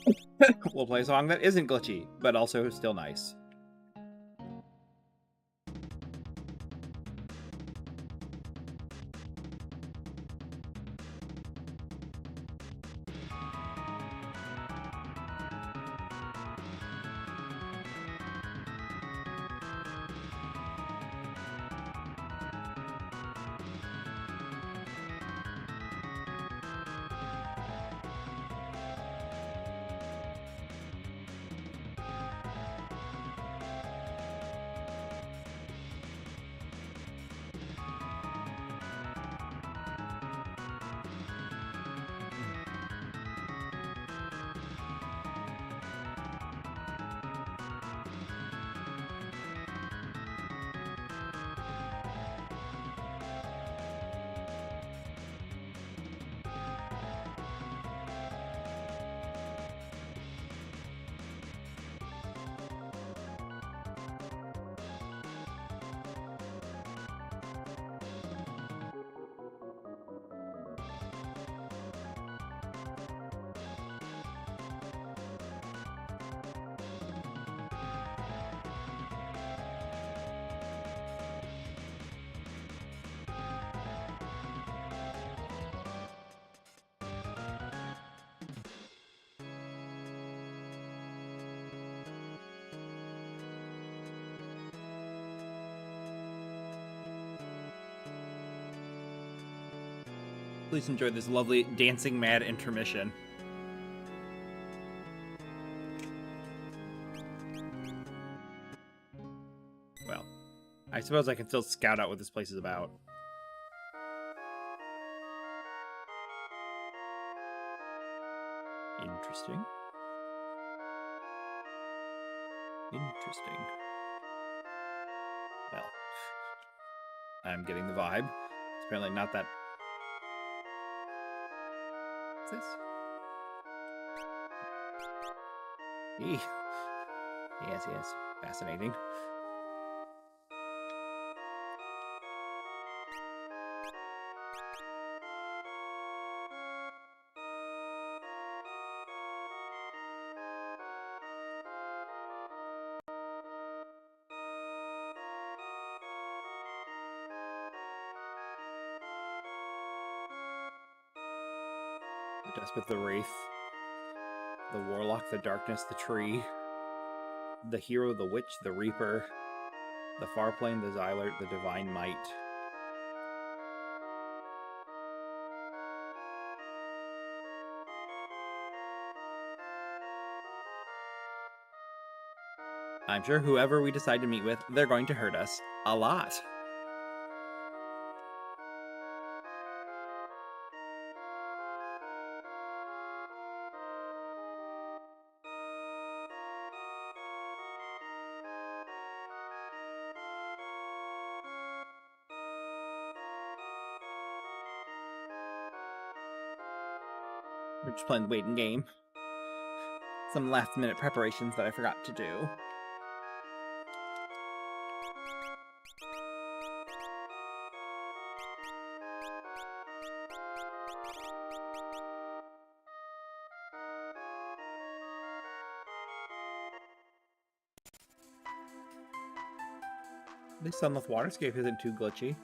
We'll play a song that isn't glitchy, but also still nice. Please enjoy this lovely dancing mad intermission. Well, I suppose I can still scout out what this place is about. Interesting. Interesting. Well, I'm getting the vibe. It's apparently not that... What's this? Eee. Yes, yes. Fascinating. The Despot, the Wraith, the Warlock, the Darkness, the Tree, the Hero, the Witch, the Reaper, the Farplane, the Xylert, the Divine Might. I'm sure whoever we decide to meet with, they're going to hurt us. A lot. We're just playing the waiting game. Some last-minute preparations that I forgot to do. At least Sunless Waterscape isn't too glitchy.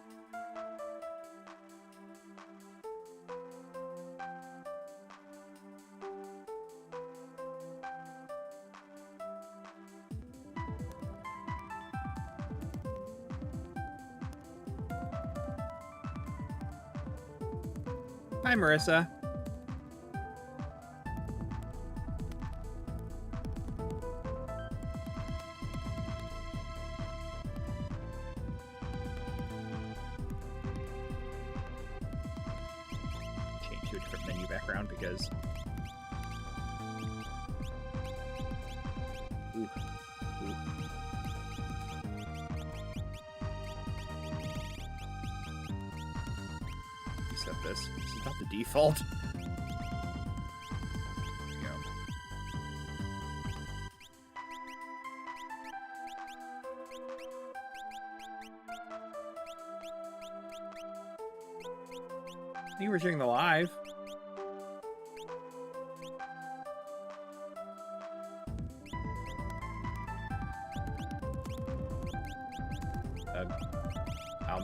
Hi, Marissa. Change to a different menu background because... Ooh. Ooh. Reset this. This is not the default. There you go. You were sharing the live.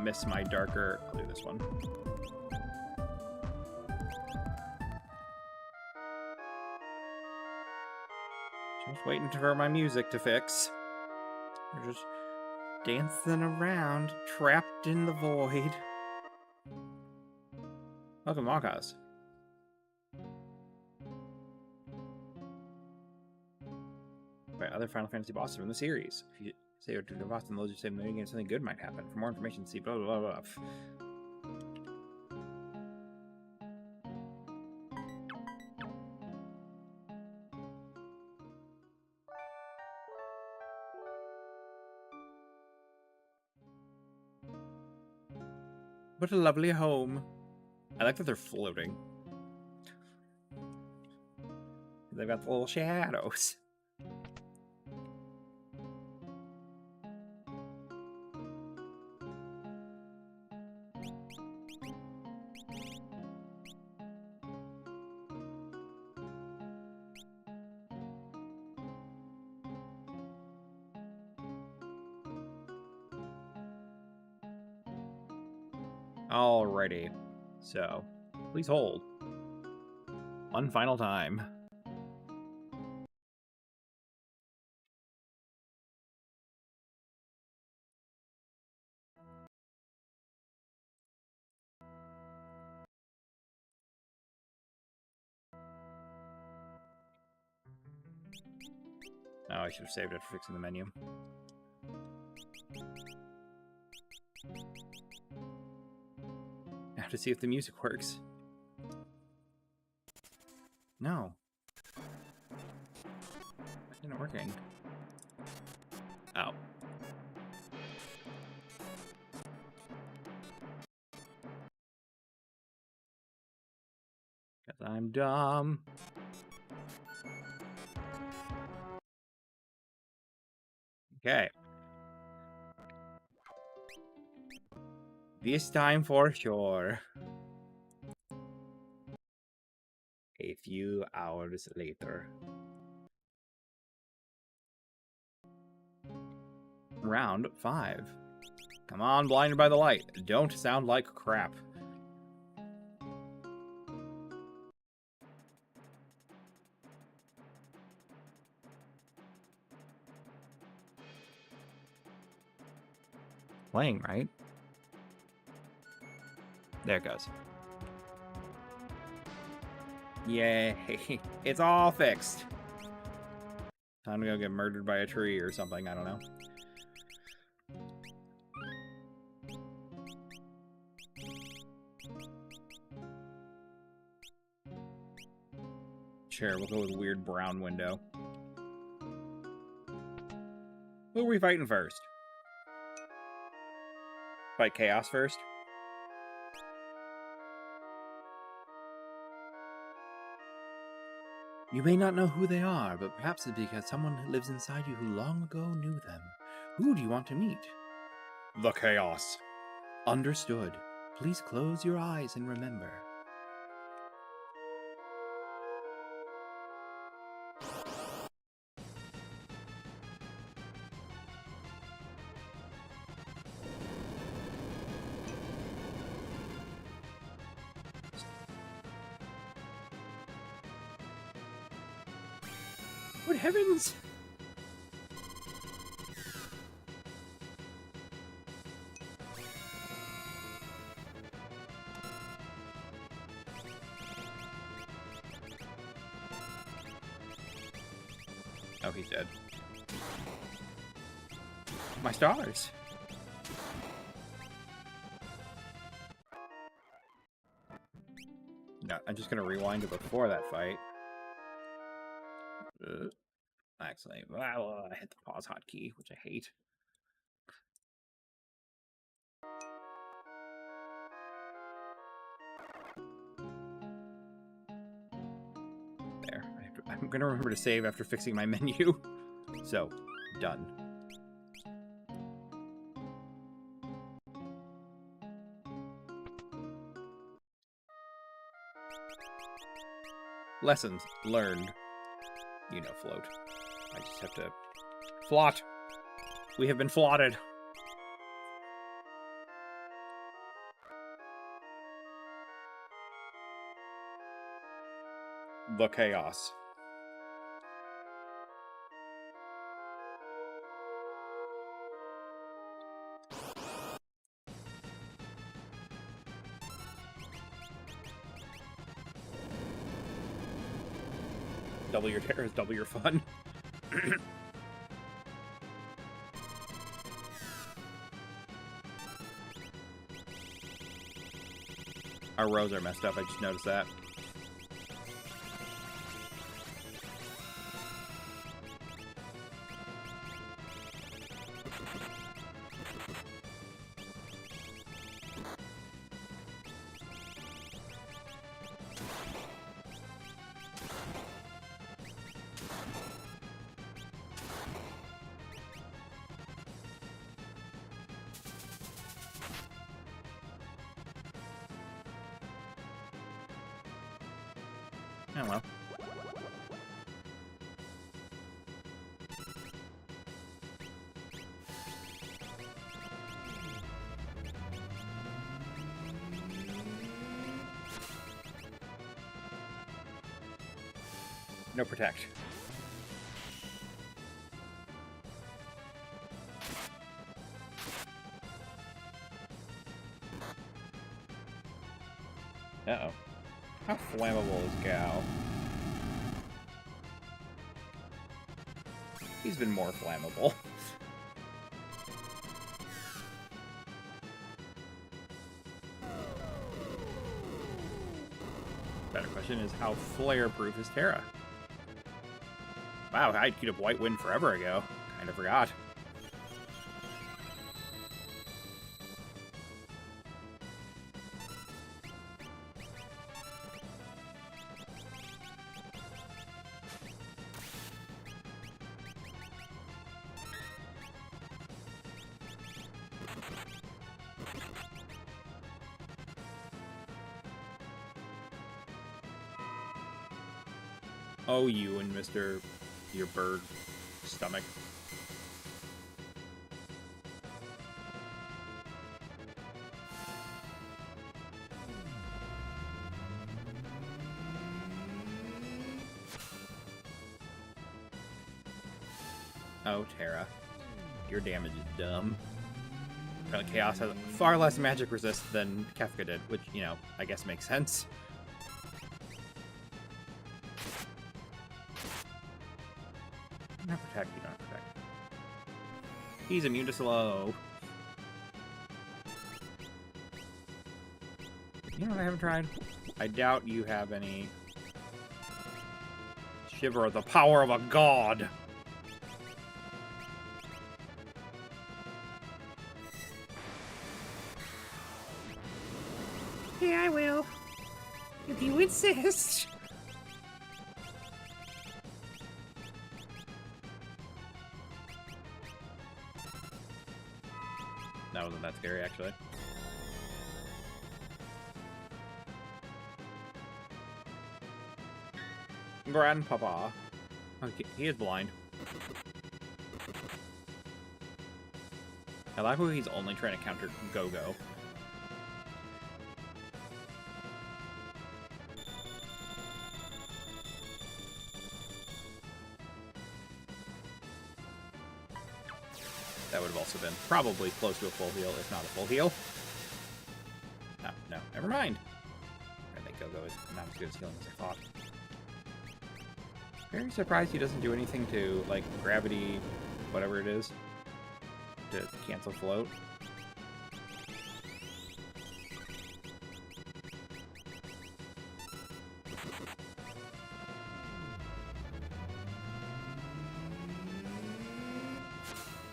miss my darker... I'll do this one. Just waiting for my music to fix. We're just dancing around, trapped in the void. Welcome, Makas. By other Final Fantasy bosses from the series. If you say to the boss and those who say moving game, something good might happen. For more information, see blah blah blah blah. What a lovely home. I like that they're floating. They've got the little shadows. Alrighty. So, please hold. One final time. Oh, I should have saved it for fixing the menu. I have to see if the music works. No. It's not working. Oh. Guess I'm dumb. Okay. This time for sure. A few hours later. Round 5. Come on, blinded by the light. Don't sound like crap. Playing, right? There it goes. Yay. It's all fixed. Time to go get murdered by a tree or something. I don't know. Sure, we'll go with weird brown window. Who are we fighting first? Fight Chaos first? You may not know who they are, but perhaps it's because someone lives inside you who long ago knew them. Who do you want to meet? The Chaos. Understood. Please close your eyes and remember. Good heavens! Oh, he's dead. My stars! No, I'm just gonna rewind to before that fight. Actually, I hit the pause hotkey, which I hate. There. I'm gonna remember to save after fixing my menu. So, done. Lessons learned. You know, float. I just have to... Flot! We have been flotted. the chaos. Double your terrors, double your fun. Our rows are messed up, I just noticed that. Oh well. No protect. Uh-oh. How flammable is Gal? He's been more flammable. Better question is, how flare-proof is Terra? Wow, I queued up White Wind forever ago. Kinda forgot. Oh, you and Mr. your bird stomach. Oh, Terra. Your damage is dumb. Chaos has far less magic resist than Kefka did, which, you know, I guess makes sense. Not protect, you don't protect. He's immune to slow. You know what I haven't tried? I doubt you have any... Shiver of the power of a god! Yeah, I will. If you insist. That wasn't that scary, actually. Grandpapa. Okay, he is blind. I like how he's only trying to counter Go-Go. That would have also been probably close to a full heal, if not a full heal. No, no, never mind. I think Go-Go is not as good as healing as I thought. Very surprised he doesn't do anything to, like, gravity, whatever it is, to cancel float.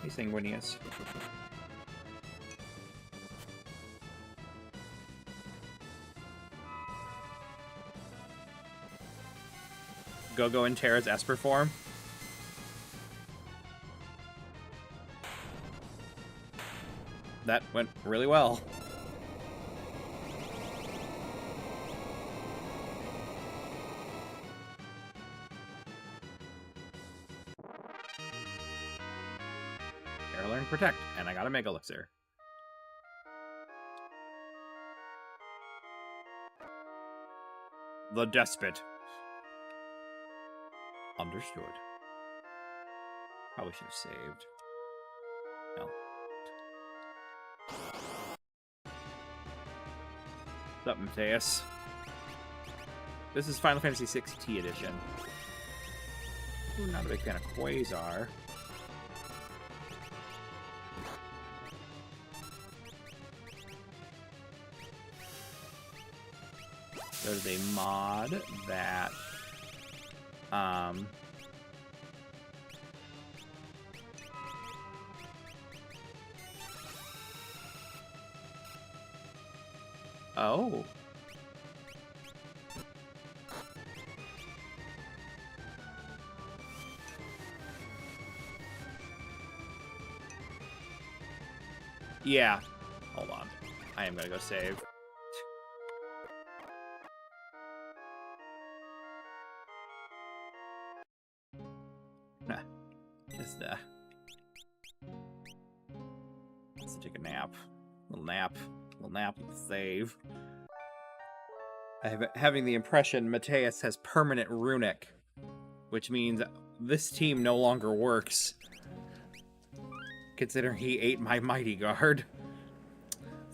He's sanguineous. Go-Go in Terra's Esper form. That went really well. Terra learned Protect, and I got a Mega Elixir. The Despot. Understood. Probably should have saved. No. What's up, Mateus? This is Final Fantasy VI T Edition. Ooh, not a big fan of Quasar. There's a mod that oh. Yeah. Hold on. I am gonna go save. Let's take a nap. Little nap. Little nap. Save. Having the impression Mateus has permanent runic, which means this team no longer works. Considering he ate my mighty guard.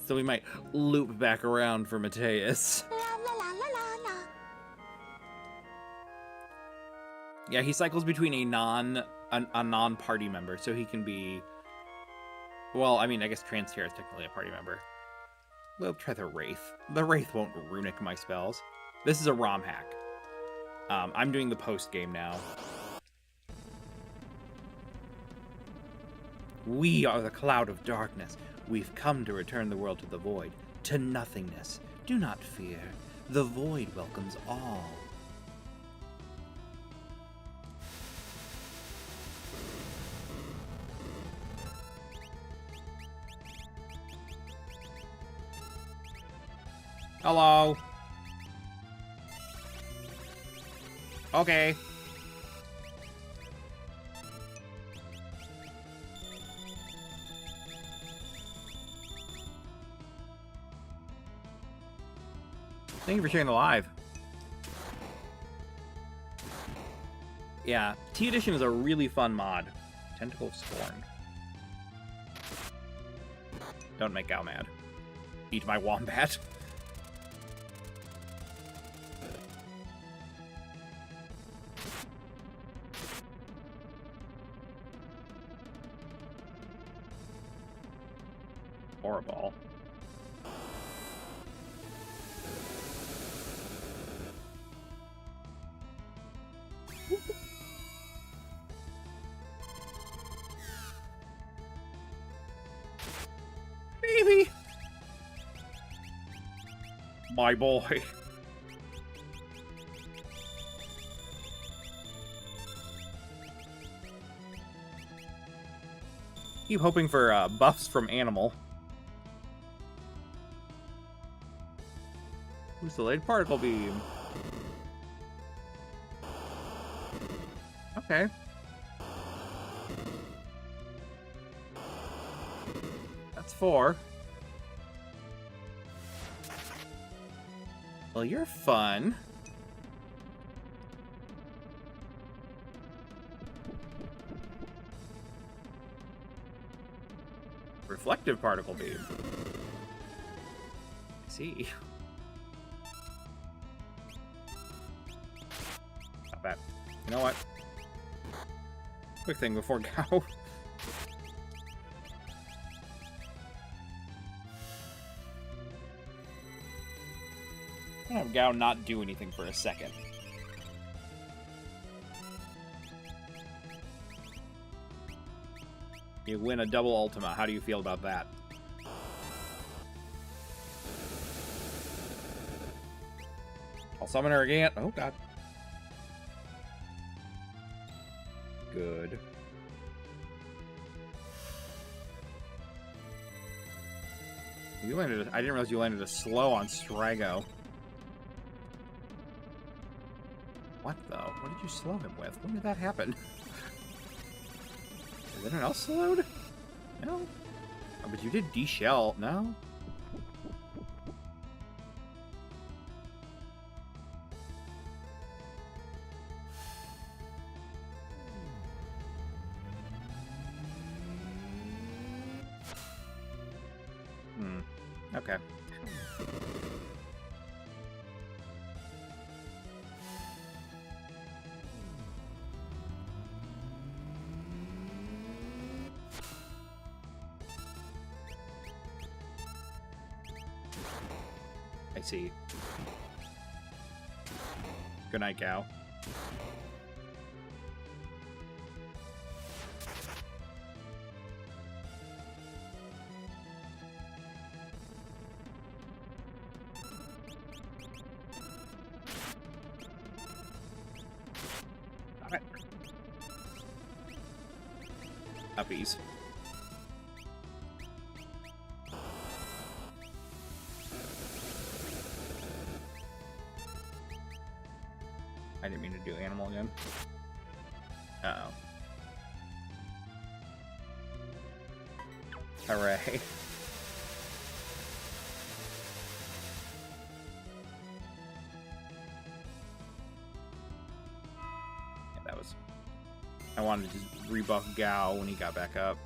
So we might loop back around for Mateus. La la la la la la. Yeah, he cycles between a non-party member, so he can be... Well, I mean, I guess Transtier is technically a party member. We'll try the Wraith. The Wraith won't runic my spells. This is a ROM hack. I'm doing the post-game now. We are the cloud of darkness. We've come to return the world to the void, to nothingness. Do not fear. The void welcomes all. Hello. Okay. Thank you for sharing the live. Yeah, T Edition is a really fun mod. Tentacle of Scorn. Don't make Gao mad. Eat my wombat. Horrible. Baby! My boy. Keep hoping for buffs from Animal. Who's delayed particle beam? Okay. That's 4. Well, you're fun. Reflective particle beam. I see. Not bad. You know what? Quick thing before Gao. I'm gonna have Gao not do anything for a second. You win a double Ultima. How do you feel about that? I'll summon her again. Oh, God. Good. You landed. I didn't realize you landed a slow on Strago. What, though? What did you slow him with? When did that happen? Is anyone else slowed? No? Oh, but you did D-shell. No? Okay. I see. Good night, Gal. Alright. Uppies. I didn't mean to do animal again. Uh-oh. Hooray. Yeah, that was... I wanted to just rebuff Gao when he got back up.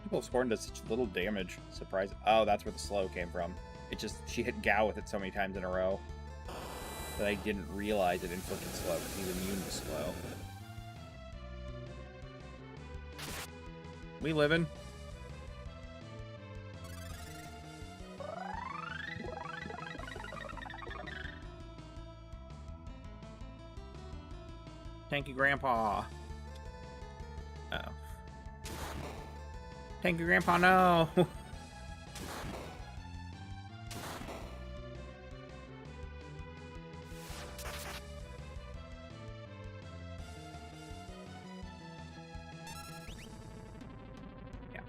People's Horn does such little damage. Surprise. Oh, that's where the slow came from. It just, she hit Gao with it so many times in a row that I didn't realize it inflicted slow because he's immune to slow. We living? Tanky Grandpa. Uh-oh. Tanky Grandpa, no! Yeah.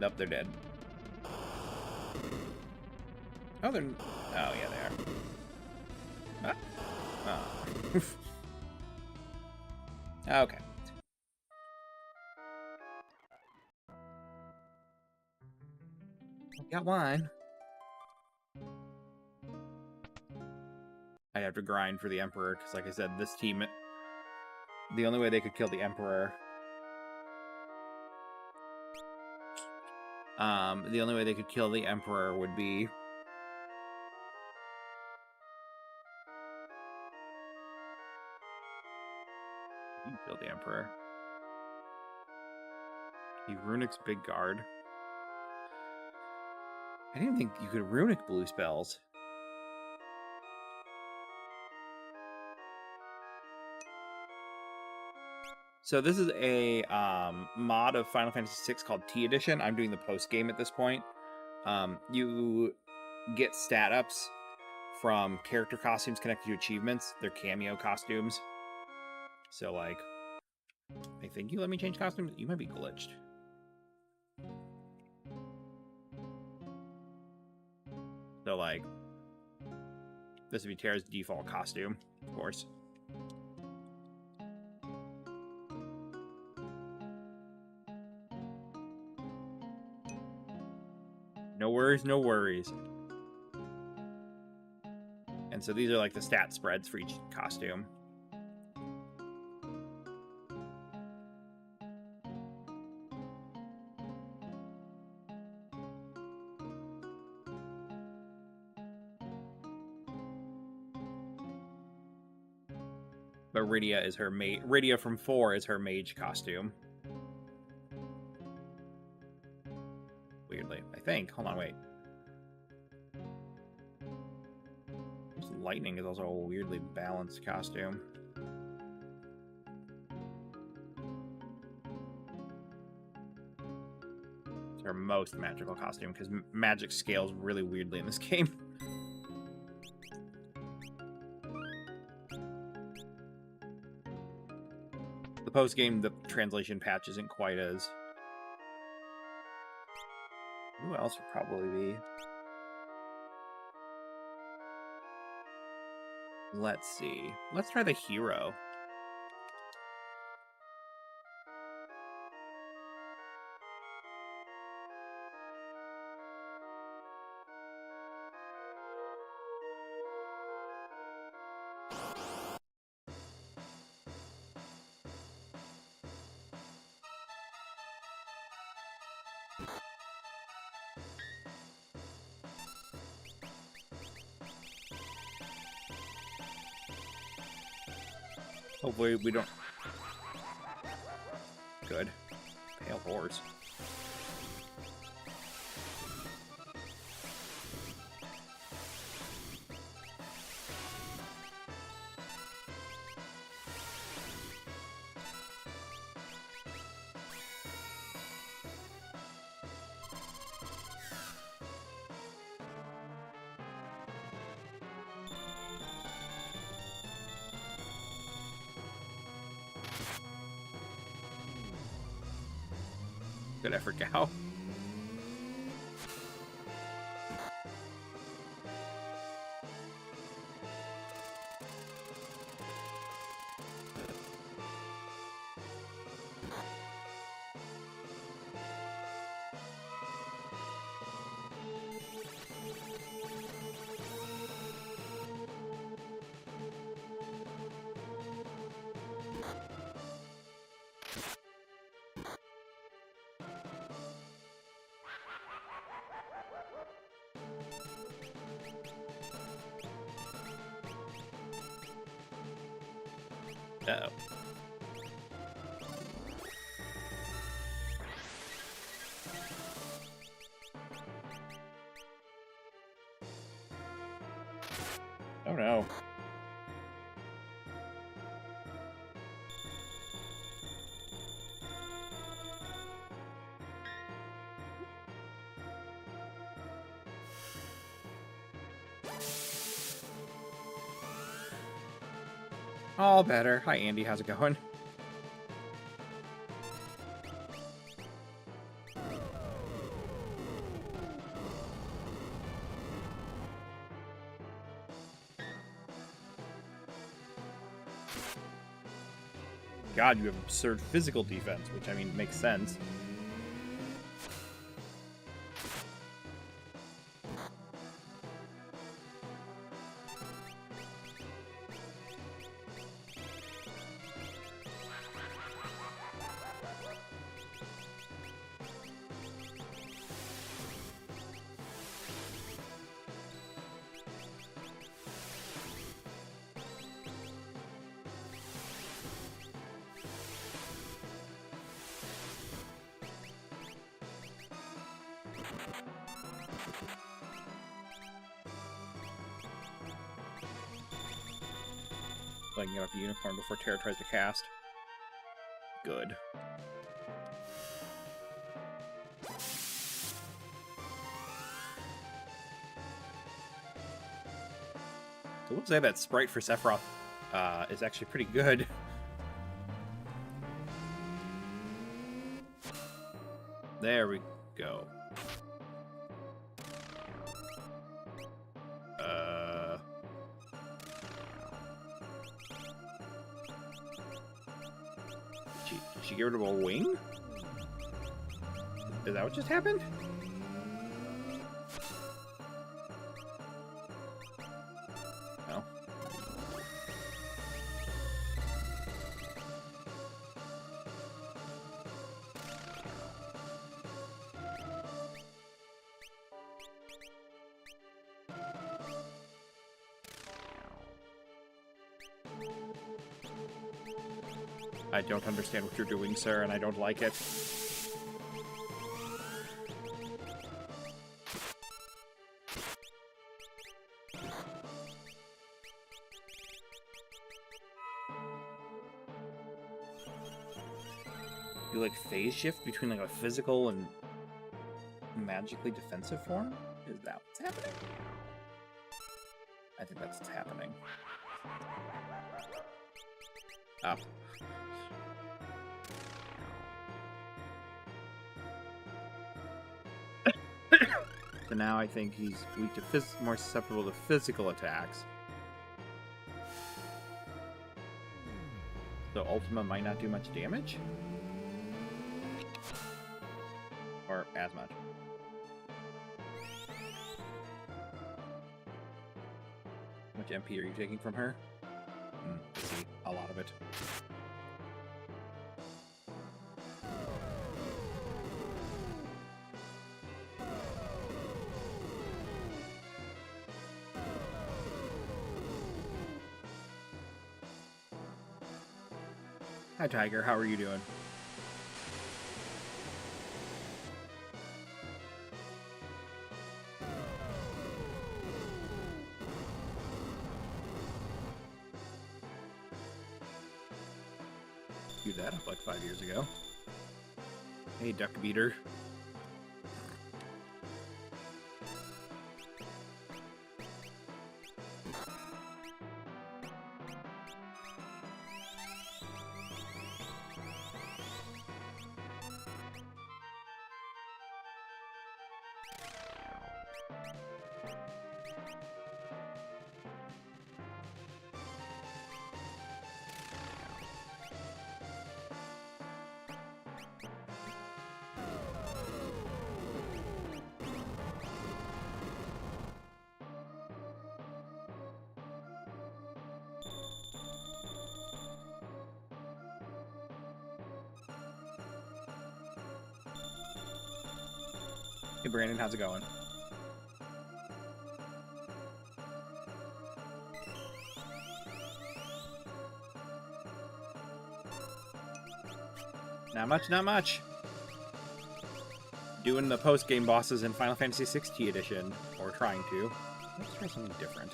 Nope, they're dead. Oh, they're... Oh, yeah, they are. Ah. Oh. Okay. Got one. I have to grind for the Emperor, because like I said, this team... The only way they could kill the Emperor... the only way they could kill the Emperor would be... You kill the Emperor. The Runic's Big Guard. I didn't think you could Runic blue spells. So this is a mod of Final Fantasy VI called T Edition. I'm doing the post game at this point. You get stat ups from character costumes connected to achievements. They're cameo costumes. So like, I think you let me change costumes. You might be glitched. So like, this would be Terra's default costume, of course. No worries, no worries. And so these are like the stat spreads for each costume. But Rydia is her Rydia from 4 is her mage costume. Weirdly, I think. Hold on, wait. Lightning is also a weirdly balanced costume. It's her most magical costume, because magic scales really weirdly in this game. Post-game, the translation patch isn't quite as Who else would probably be? Let's see. Let's try the hero. Hopefully we don't... Good. Pale horse. Good effort, Gal. Uh-oh. Oh no. All better. Hi, Andy. How's it going? God, you have absurd physical defense, which, I mean, makes sense. So I can get off the unicorn before Terra tries to cast. Good. So we'll say that sprite for Sephiroth is actually pretty good. There we go. Did she get rid of a wing? Is that what just happened? No. I don't understand what you're doing, sir, and I don't like it. You like phase shift between like a physical and magically defensive form? Is that what's happening? I think that's what's happening. Up. So now I think he's weak to more susceptible to physical attacks. So Ultima might not do much damage? Or as much. How much MP are you taking from her? See, a lot of it. Hi, Tiger. How are you doing? Queued that up like 5 years ago. Hey, Duck Beater. Hey, Brandon, how's it going? Not much, not much. Doing the post-game bosses in Final Fantasy XVI Edition, or trying to. Let's try something different.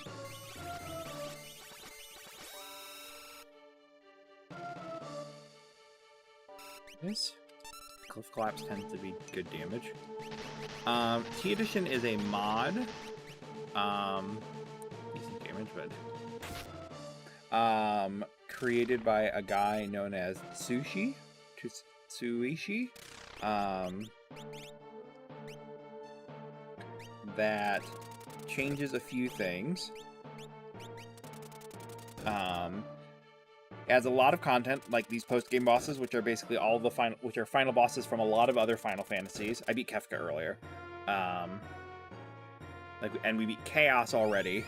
This Cliff Collapse tends to be good damage. T Edition is a mod. Decent damage, but created by a guy known as Tsuishi, that changes a few things. Adds a lot of content, like these post-game bosses, which are basically all the final bosses from a lot of other Final Fantasies. I beat Kefka earlier. And we beat Chaos already.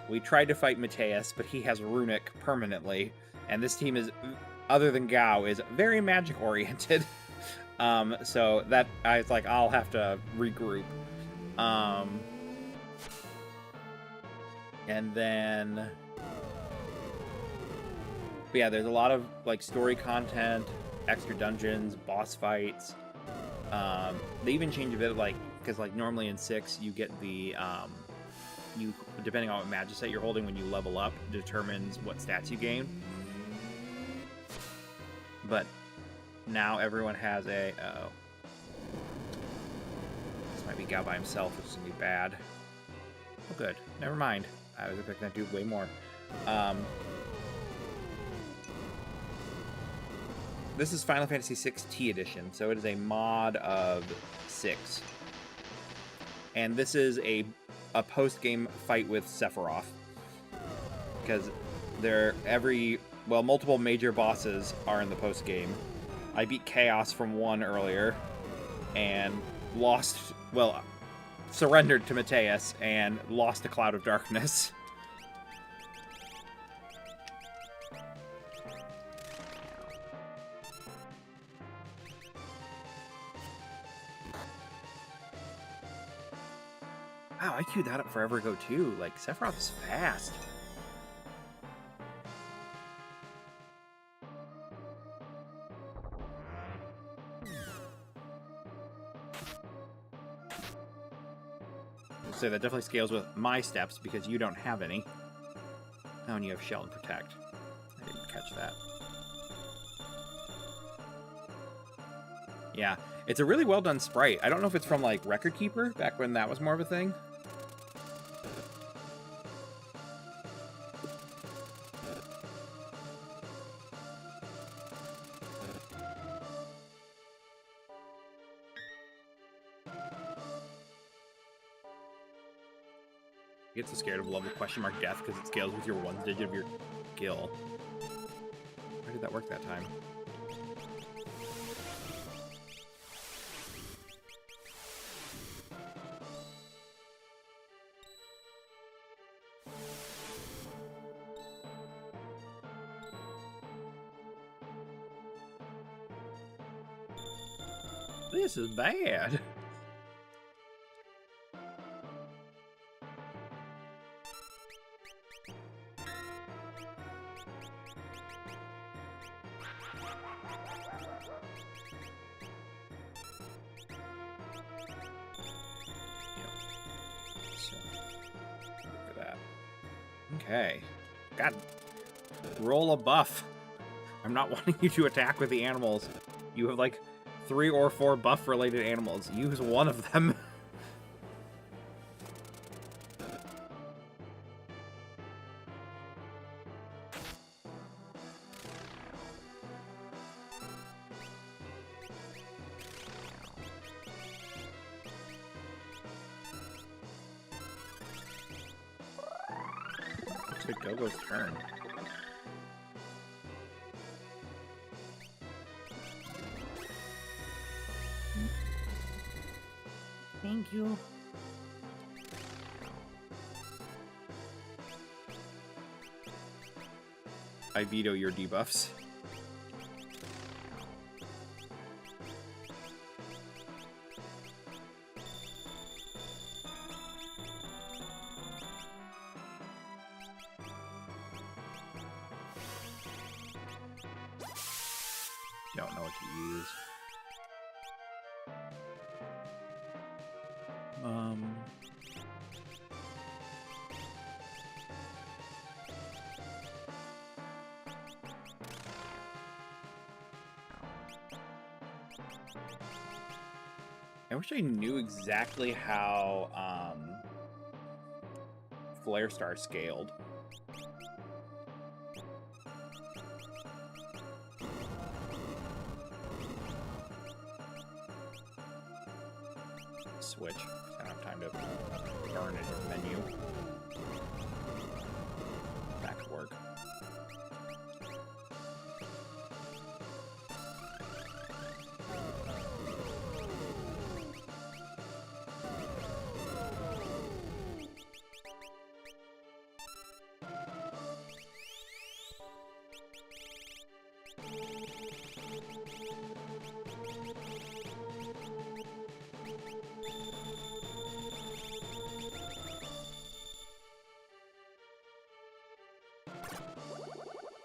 We tried to fight Mateus, but he has Runic permanently. And this team is, other than Gao, is very magic-oriented. So that, I was like, I'll have to regroup. And then... But yeah, there's a lot of like story content, extra dungeons, boss fights. They even change a bit, like, because like normally in 6 you get the you, depending on what Magiset you're holding when you level up, determines what stats you gain. But now everyone has a this might be Gao by himself, which is gonna be bad. Oh, good. Never mind. I was expecting to do way more. This is Final Fantasy VI T Edition, so it is a mod of 6. And this is a post-game fight with Sephiroth. Because multiple major bosses are in the post-game. I beat Chaos from 1 earlier, and surrendered to Mateus, and lost to Cloud of Darkness. Wow, I queued that up forever ago too. Like, Sephiroth is fast. So that definitely scales with my steps because you don't have any. Oh, and you have Shell and Protect. I didn't catch that. Yeah, it's a really well done sprite. I don't know if it's from like Record Keeper, back when that was more of a thing. get so scared of level question mark death because it scales with your 1 digit of your skill. Why did that work that time? This is bad. Okay. God. Roll a buff. I'm not wanting you to attack with the animals. You have like 3 or 4 buff-related animals. Use one of them. It's Gogo's turn. Thank you. I veto your debuffs. Don't know what to use. I wish I knew exactly how Flare Star scaled. Switch. I don't have time to burn it in the menu. Back to work.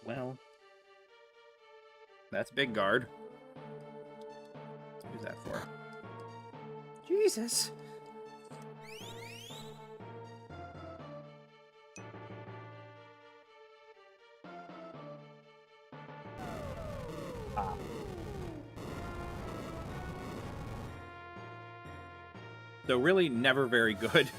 Well, that's big guard. Who's that for? Jesus! Ah. So really never very good.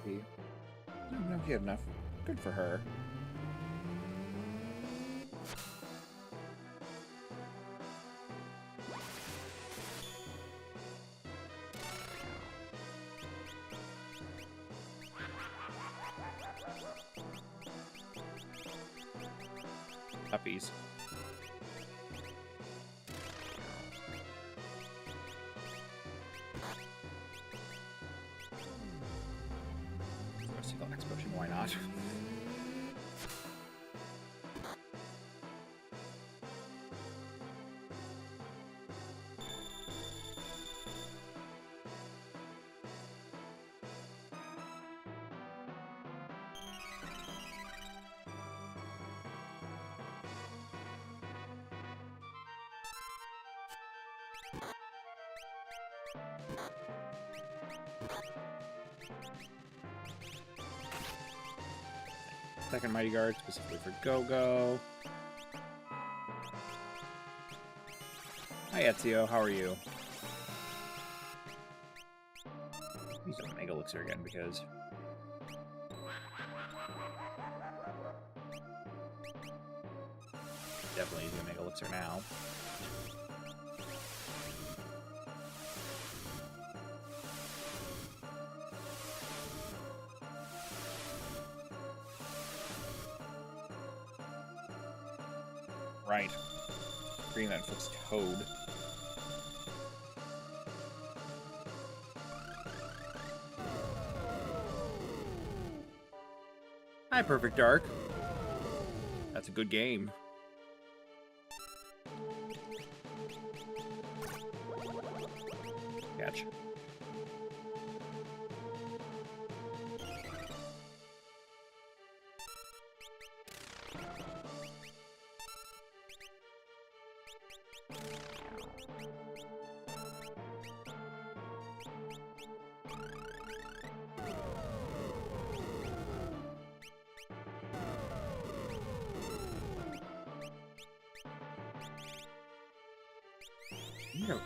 I don't know if you have enough. Good for her. Puppies. Single X potion, why not? Second Mighty Guard, specifically for Go-Go. Hi, Ezio. How are you? Use a Mega Elixir again because... Definitely using a Mega Elixir now. Right. Green that inflicts Toad. Hi, Perfect Dark. That's a good game. Catch. You know,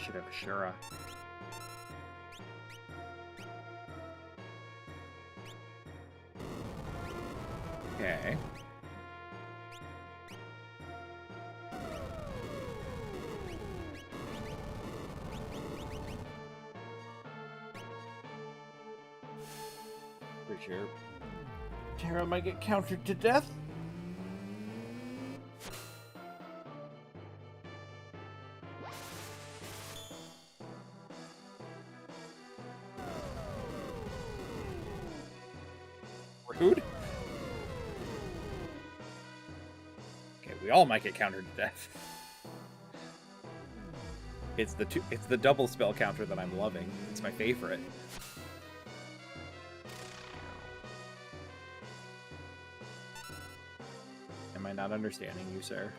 should have Shura. Okay. Pretty sure Terra might get countered to death. Rude. Okay, we all might get countered to death. It's the double spell counter that I'm loving. It's my favorite. Am I not understanding you, sir?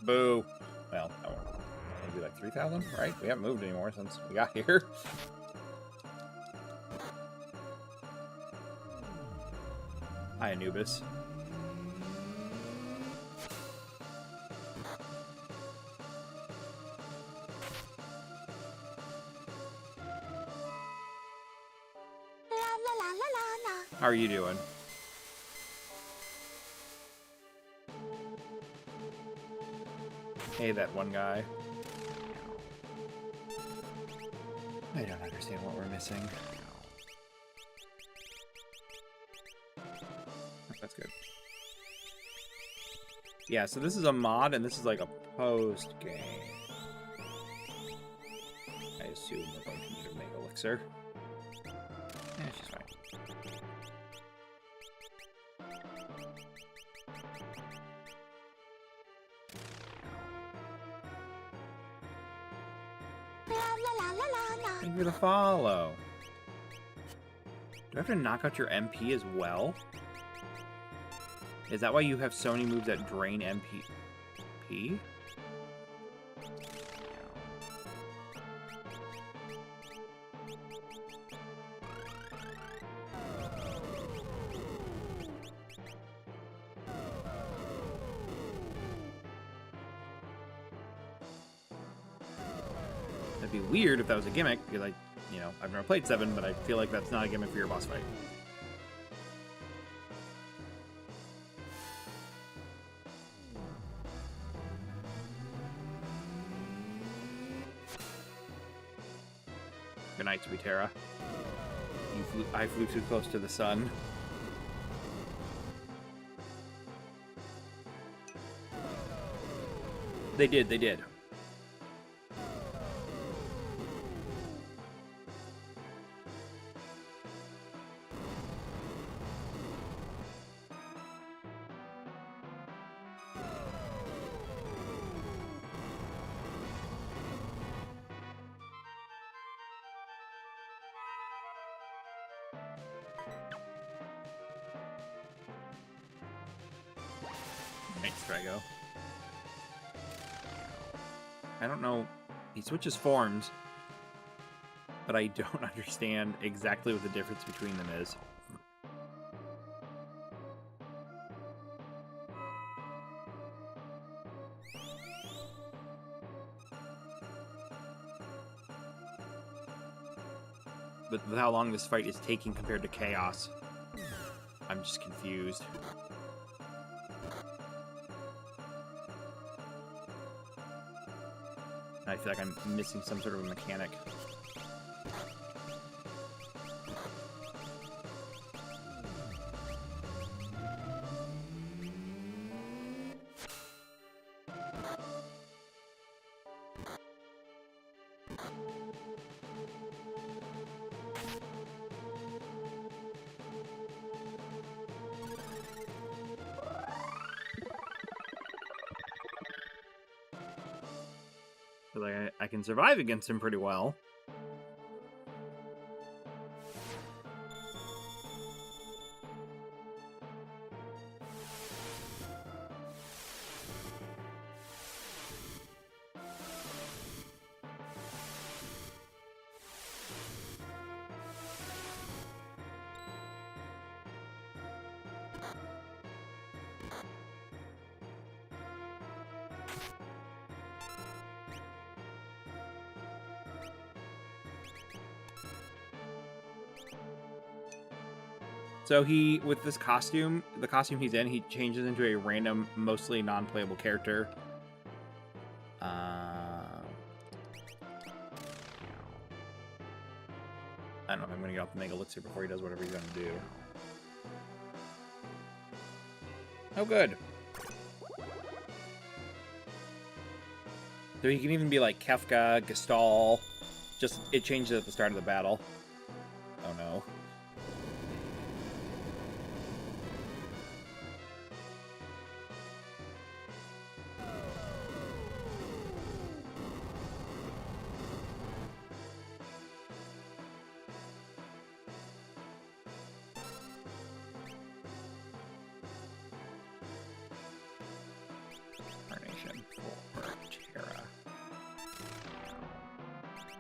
Boo. Well, maybe like 3,000, right? We haven't moved anymore since we got here. Hi, Anubis. La la la la la la. How are you doing? Hey, that one guy. I don't understand what we're missing. That's good. Yeah, so this is a mod, and this is like a post-game. I assume we're going to need a Mega Elixir. Yeah, she's fine. La la la la la la. Thank you for the follow. Do I have to knock out your MP as well? Is that why you have so many moves that drain MP? That'd be weird if that was a gimmick, because I've never played 7, but I feel like that's not a gimmick for your boss fight. Good night, sweet Terra. I flew too close to the sun. They did. They did. Thanks, Drago. I don't know. He switches forms, but I don't understand exactly what the difference between them is. But with how long this fight is taking compared to Chaos, I'm just confused. I feel like I'm missing some sort of a mechanic. Feel like I can survive against him pretty well. So he, with this costume, the costume he's in, he changes into a random, mostly non-playable character. I don't know if I'm going to get off the Mega Elixir before he does whatever he's going to do. Oh, good. So he can even be like Kefka, Gestal. Just, it changes at the start of the battle. Oh, no.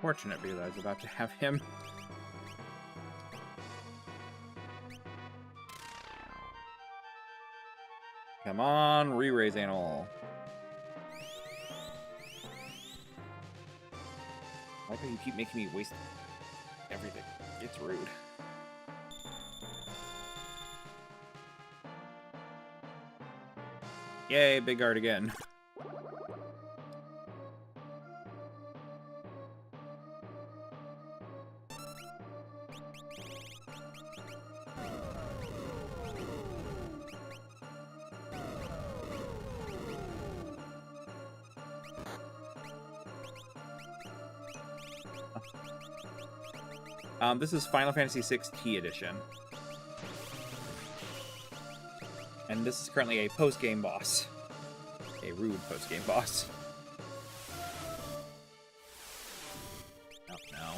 Fortunate because I was about to have him. Come on, re-raise animal. Why do you keep making me waste everything? It's rude. Yay, big guard again. This is Final Fantasy VI T Edition. And this is currently a post-game boss. A rude post-game boss. Oh, no.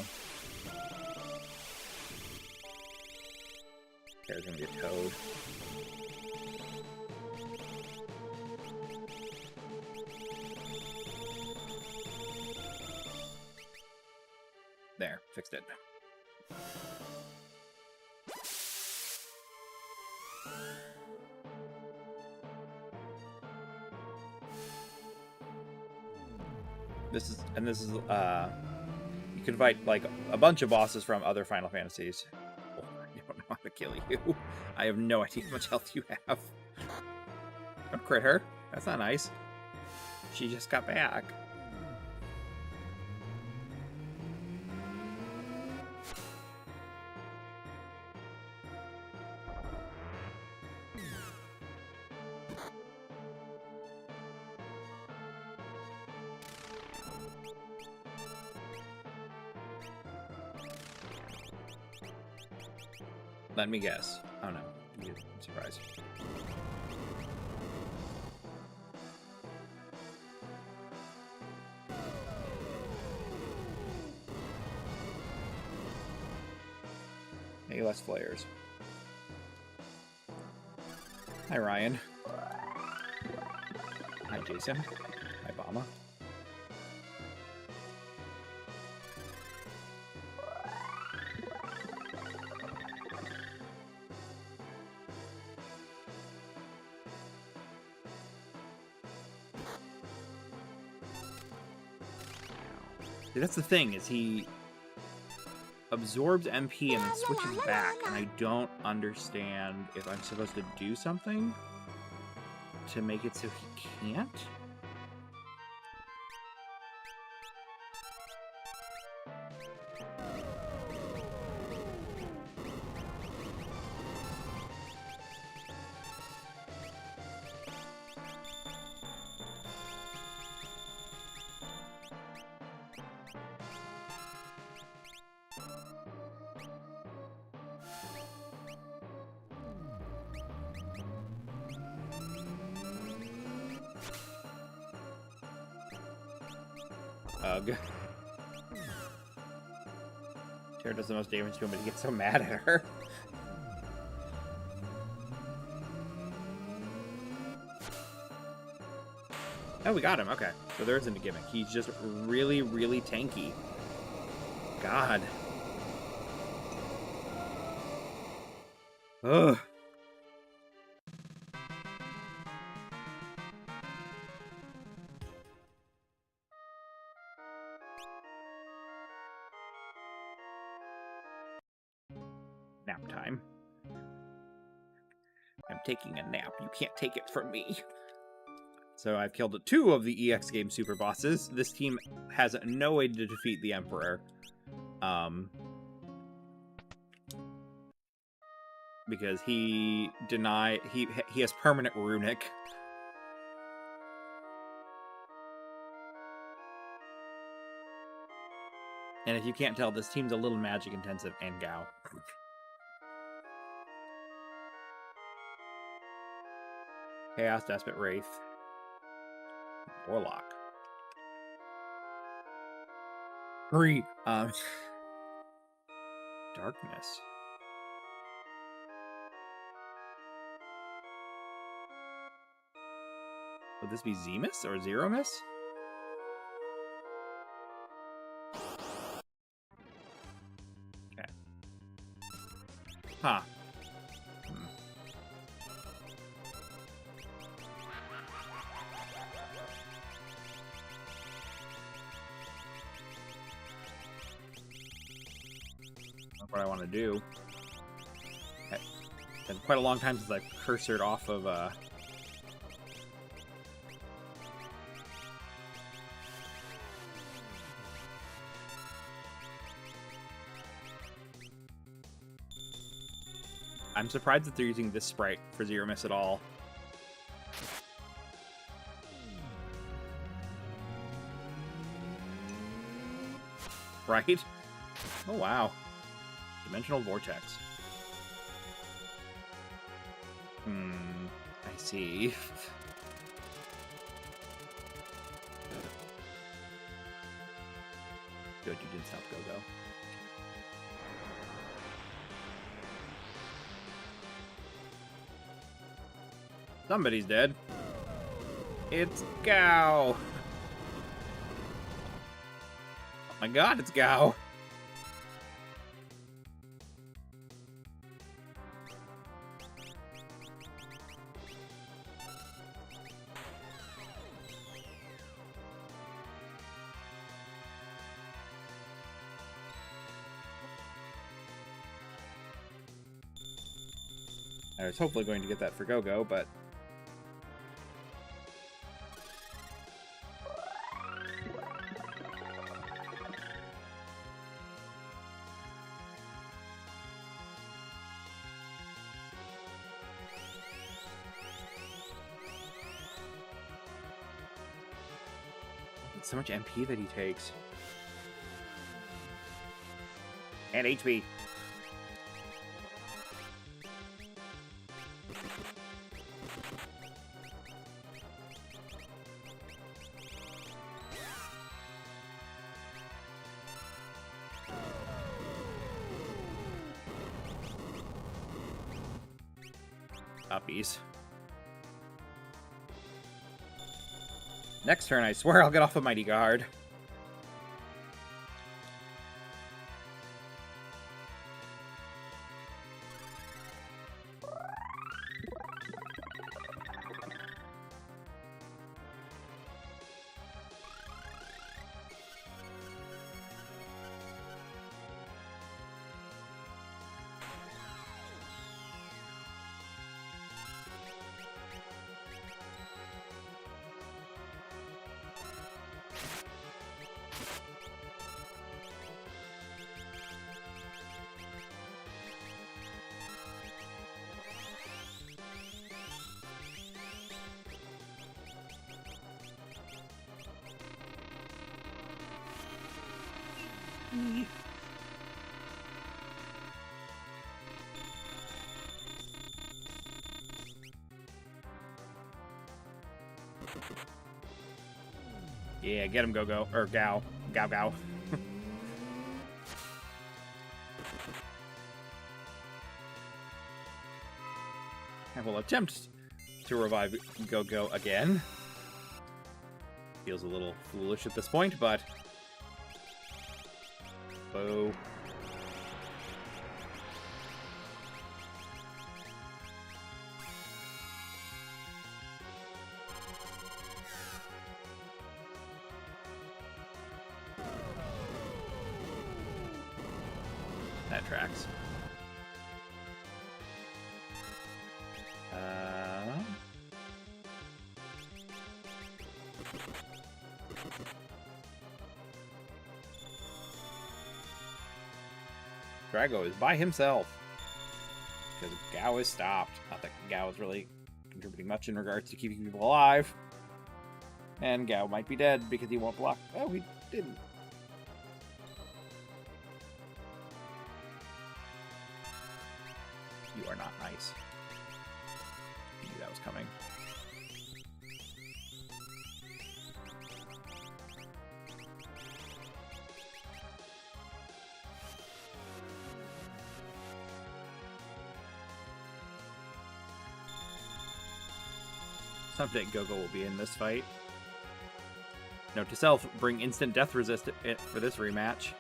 There's gonna be a toad. There, fixed it. This is you can fight like a bunch of bosses from other Final Fantasies. Oh, I don't know how to kill you. I have no idea how much health you have. Don't crit her. That's not nice. She just got back. Let me guess. Oh no. Surprise. Maybe less flares. Hi, Ryan. Hi, Jason. Hi, Bama. See, that's the thing, is he absorbs MP and then switches back, and I don't understand if I'm supposed to do something to make it so he can't? Ugh. Tara does the most damage to him, but he gets so mad at her. Oh, we got him. Okay. So there isn't a gimmick. He's just really, really tanky. God. Ugh. Nap time. I'm taking a nap. You can't take it from me. So I've killed 2 of the EX game super bosses. This team has no way to defeat the Emperor. Because he has permanent runic. And if you can't tell, this team's a little magic intensive and Gao. Chaos, Despot, Wraith. Warlock. 3. Darkness. Would this be Zemus or Zero Miss? Okay. Huh. That's what I want to do. Okay. It's been quite a long time since I've cursored off of I'm surprised that they're using this sprite for Zero Miss at all. Right? Oh, wow. Dimensional Vortex. I see. Good, you didn't stop Go-Go. Somebody's dead. It's Gao. Oh my god, it's Gao. I was hopefully going to get that for Go-Go, but it's so much MP that he takes. And HP. uppies. Next turn, I swear I'll get off a Mighty Guard. Yeah, get him, Go-Go. Or Gao. Gao. I will attempt to revive Go-Go again. Feels a little foolish at this point, but... Boo. That tracks. Drago is by himself because Gao is stopped. Not that Gao is really contributing much in regards to keeping people alive. And Gao might be dead because he won't block. Oh, he didn't. You are not nice. I knew that was coming. Someday Go-Go will be in this fight. Note to self, bring instant death resist for this rematch.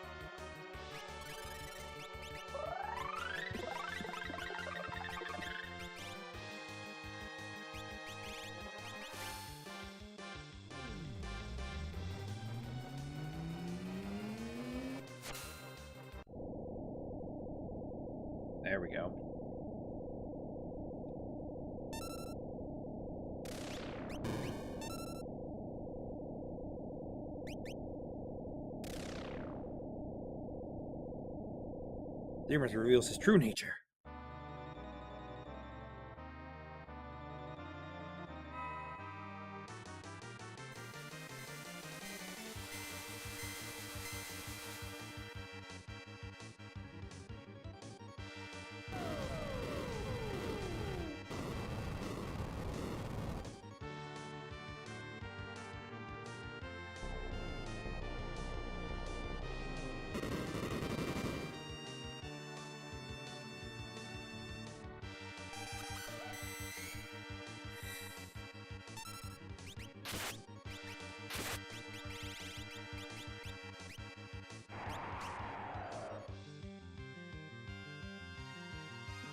There we go. Xeromus reveals his true nature.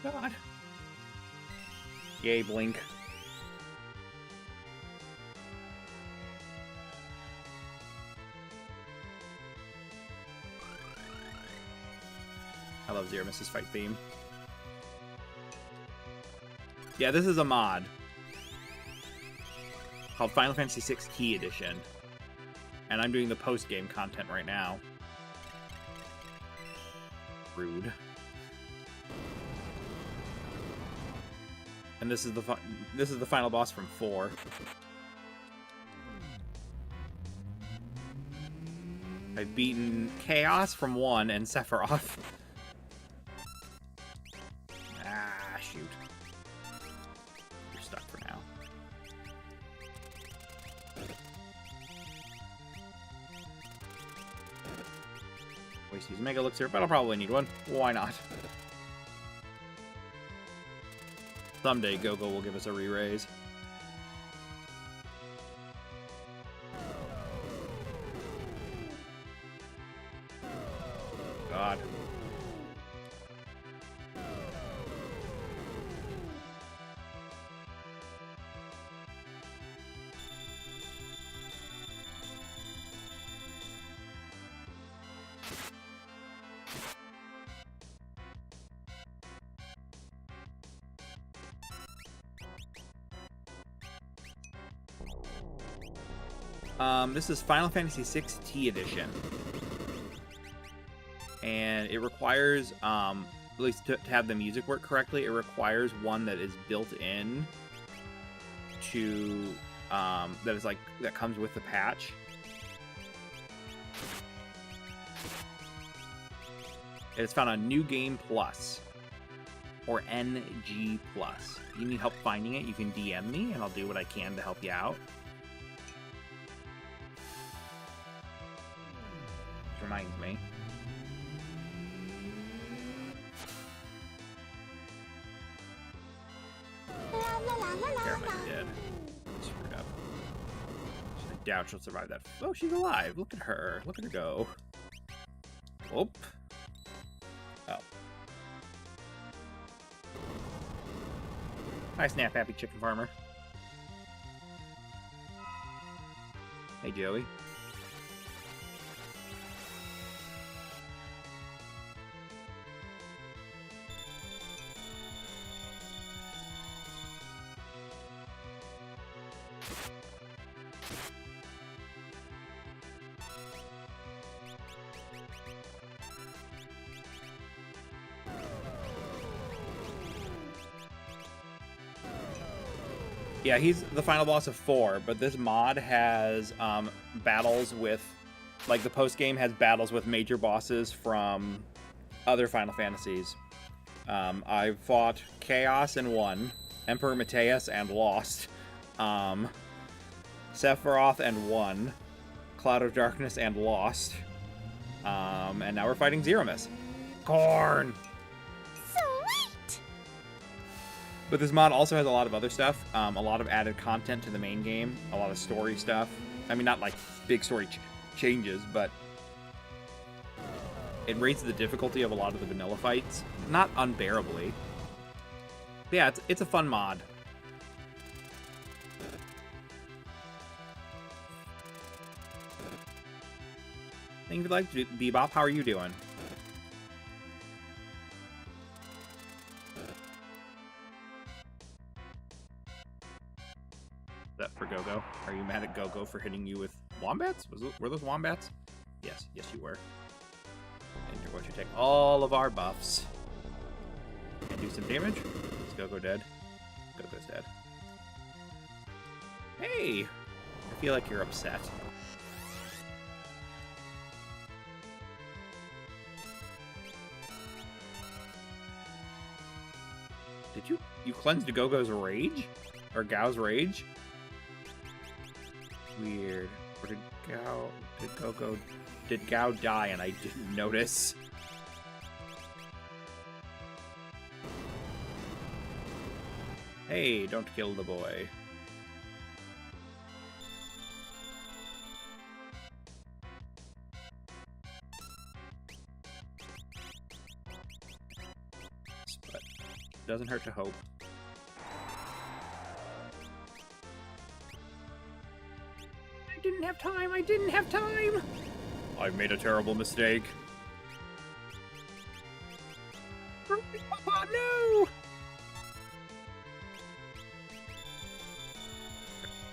God. Yay, Blink. I love Xeromus' fight theme. Yeah, this is a mod called Final Fantasy VI Key Edition. And I'm doing the post-game content right now. Rude. And this is the final boss from 4. I've beaten Chaos from 1 and Sephiroth. Ah, shoot. You're stuck for now. Waste to use Mega Elixir, but I'll probably need one. Why not? Someday Go-Go will give us a re-raise. God. This is Final Fantasy VI T Edition. And it requires, at least to have the music work correctly, it requires one that is built in to, that comes with the patch. It is found on New Game Plus, or NG Plus. If you need help finding it, you can DM me, and I'll do what I can to help you out. Which reminds me. Dead. Screwed up. I doubt she'll survive that. Oh, she's alive. Look at her. Look at her go. Oop. Oh. Hi, Snap Happy Chicken Farmer. Hey, Joey. Yeah, he's the final boss of 4, but this mod has battles with, like, the post-game has battles with major bosses from other Final Fantasies. I've fought Chaos and won, Emperor Mateus and lost, Sephiroth and won, Cloud of Darkness and lost, and now we're fighting Zeromus. Corn! But this mod also has a lot of other stuff, a lot of added content to the main game, a lot of story stuff. I mean, not like big story changes, but it raises the difficulty of a lot of the vanilla fights, not unbearably. But yeah, it's a fun mod. Thank you for like Bebop. How are you doing? That for Go-Go? Are you mad at Go-Go for hitting you with wombats? Were those wombats? Yes, you were. And you're going to take all of our buffs and do some damage. Is Go-Go dead? Go-Go's dead. Hey! I feel like you're upset. Did you cleansed Go-Go's rage? Or Gao's rage? Weird. Or did Gao die and I didn't notice? Hey, don't kill the boy. But doesn't hurt to hope. I didn't have time! I've made a terrible mistake. Papa, no!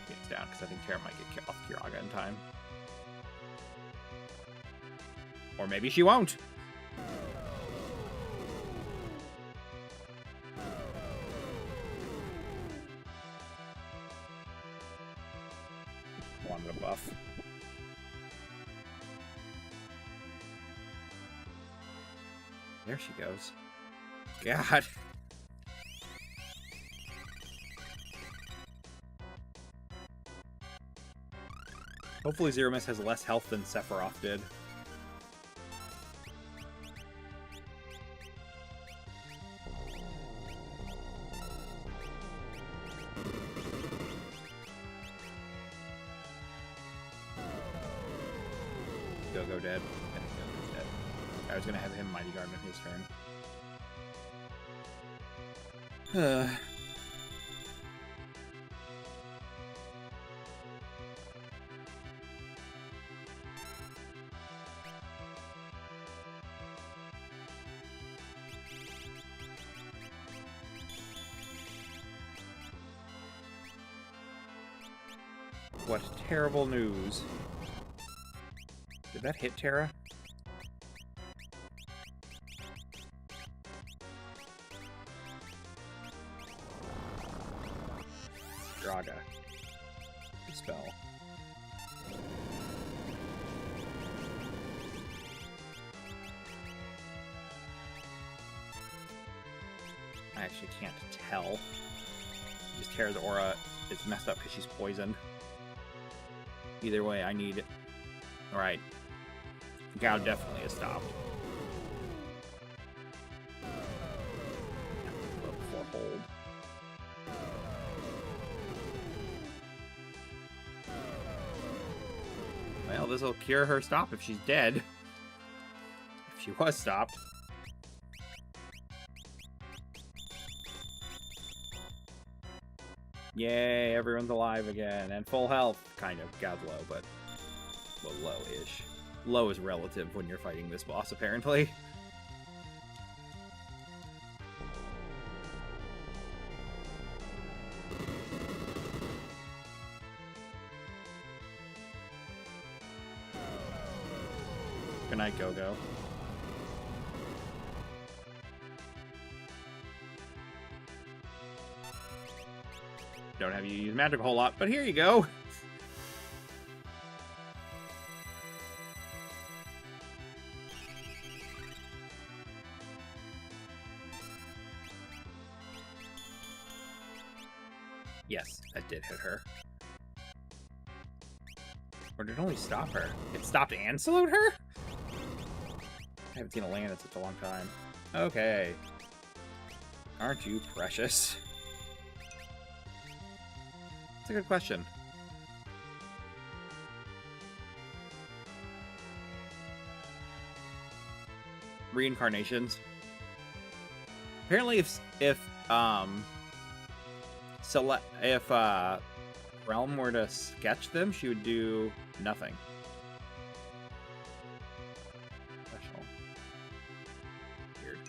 It's down, because I think Tara might get off Kiraga in time. Or maybe she won't! Wanted a buff. There she goes. God. Hopefully Zeromus has less health than Sephiroth did. Go-Go dead? I think Go-Go's dead. I was gonna have him Mighty Guard on his turn. What terrible news. Did that hit Terra? Draga. Spell. I actually can't tell. Just Terra's aura is messed up because she's poisoned. Either way, I need... Alright. Gao definitely is stopped. Before hold. Well, this'll cure her stop if she's dead. If she was stopped. Yay, everyone's alive again. And full health. Kind of. Gao's low, but... Well, low-ish. Low is relative when you're fighting this boss, apparently. Good night, Go-Go. Don't have you use magic a whole lot, but here you go. Yes, that did hit her. Or did it only stop her? It stopped and slowed her? I haven't seen a land in such a long time. Okay. Aren't you precious? That's a good question. Reincarnations. Apparently if Realm were to sketch them, she would do nothing. Special. Weird.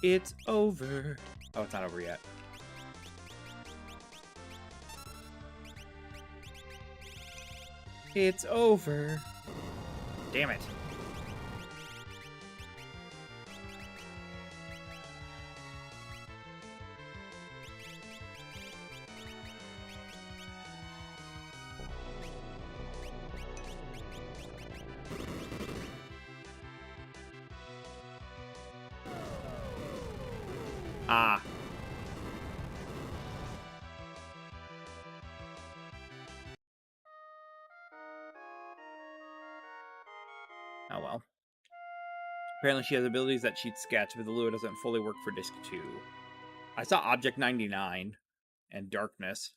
It's over. Oh, it's not over yet. It's over. Damn it. Ah. Oh well. Apparently she has abilities that she'd sketch, but the Lua doesn't fully work for Disc 2. I saw Object 99 and Darkness,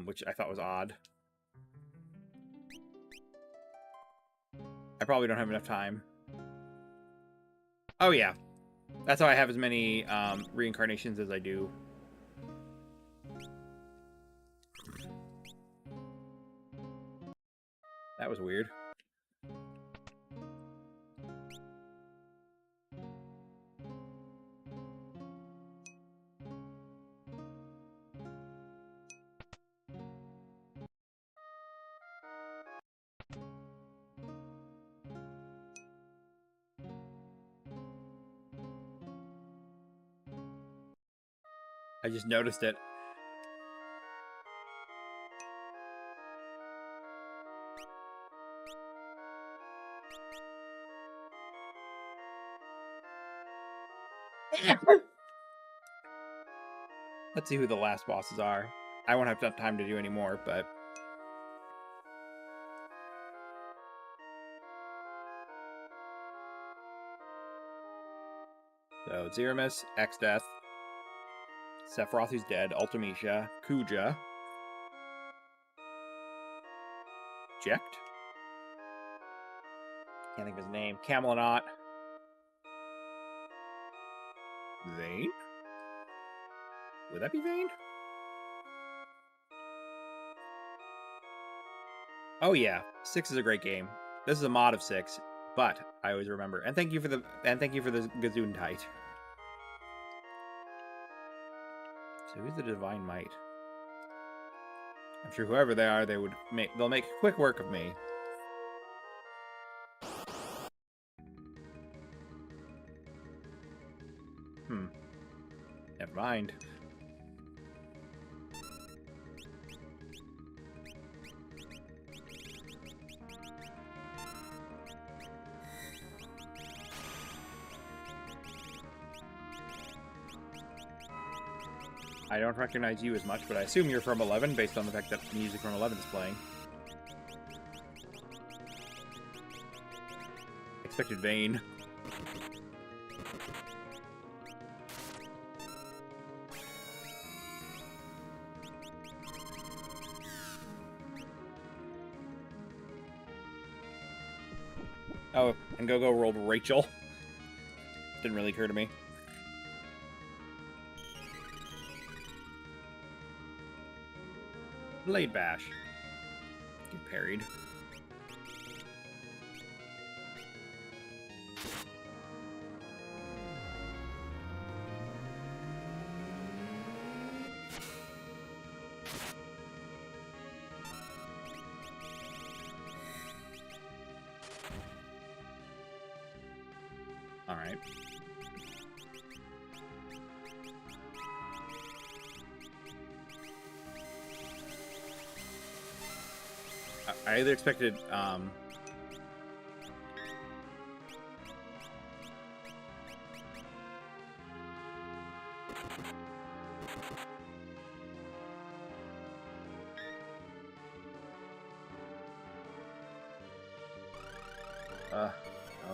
which I thought was odd. I probably don't have enough time. Oh yeah. That's how I have as many reincarnations as I do. That was weird. I just noticed it. Let's see who the last bosses are. I won't have enough time to do any more, but... So Zeramis, X-Death, Sephiroth, who's dead, Ultimecia, Kuja, Jecht? Can't think of his name. Camelot. Vayne? Would that be Vayne? Oh yeah, 6 is a great game. This is a mod of 6, but I always remember. And thank you for the Gesundheit. So who's the Divine Might? I'm sure whoever they are, they'll make quick work of me. Never mind. I don't recognize you as much, but I assume you're from 11 based on the fact that music from 11 is playing. Expected Vayne. Oh, and Go-Go rolled Rachel. Didn't really occur to me. Blade Bash. Get parried. All right. I either expected,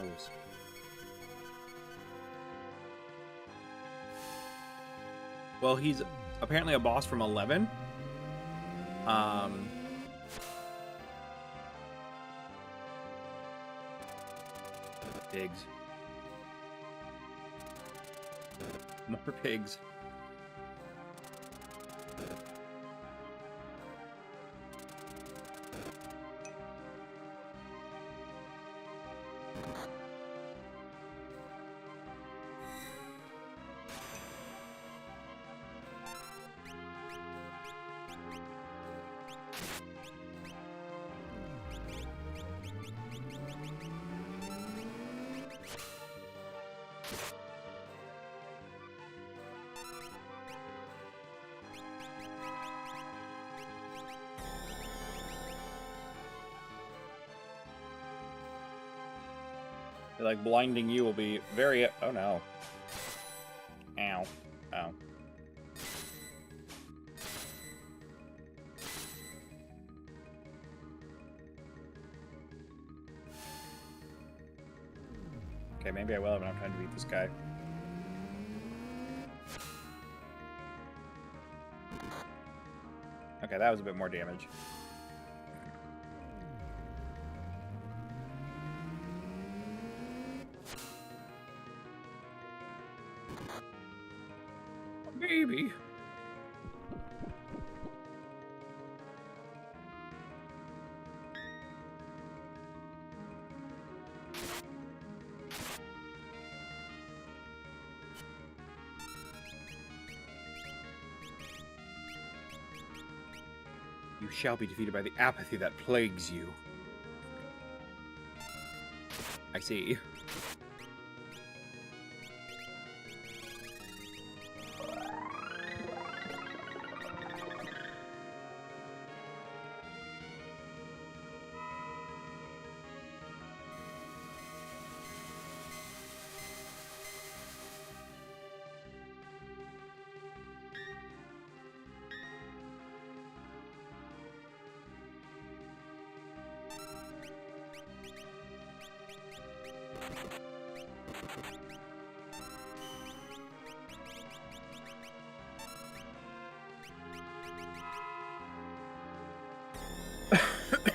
those. Well, he's apparently a boss from 11. Pigs. More pigs. Like, blinding you will be very... Oh, no. Ow. Oh. Okay, maybe I will have enough time to beat this guy. Okay, that was a bit more damage. Baby. You shall be defeated by the apathy that plagues you. I see.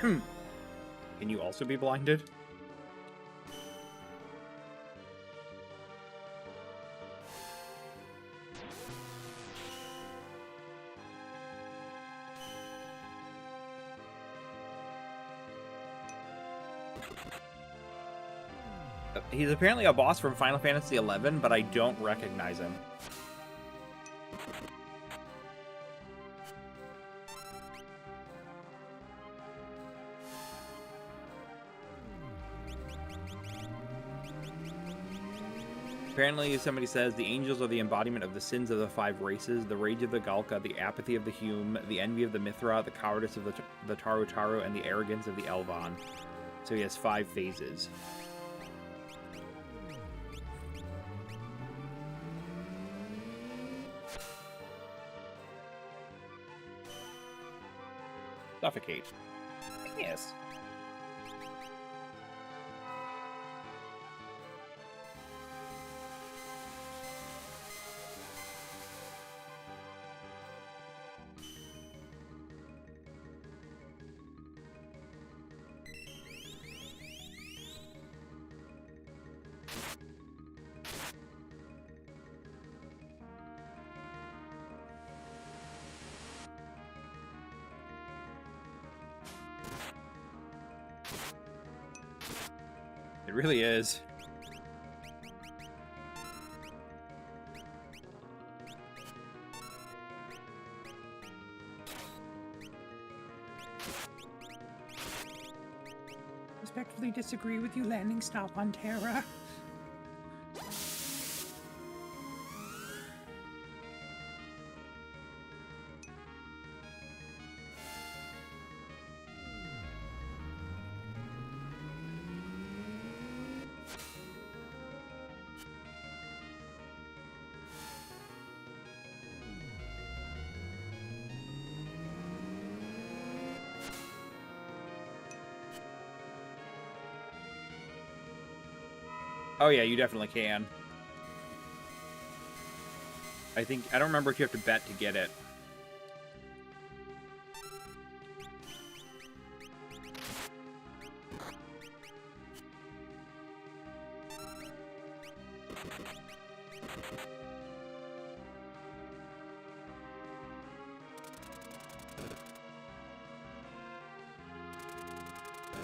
Can you also be blinded? He's apparently a boss from Final Fantasy XI, but I don't recognize him. Apparently, somebody says, the angels are the embodiment of the sins of the 5 races, the rage of the Galka, the apathy of the Hume, the envy of the Mithra, the cowardice of the Tarutaru, and the arrogance of the Elvon. So he has 5 phases. Suffocate. Yes. It really is. Respectfully disagree with you landing stop on Terra. Oh yeah, you definitely can. I don't remember if you have to bet to get it.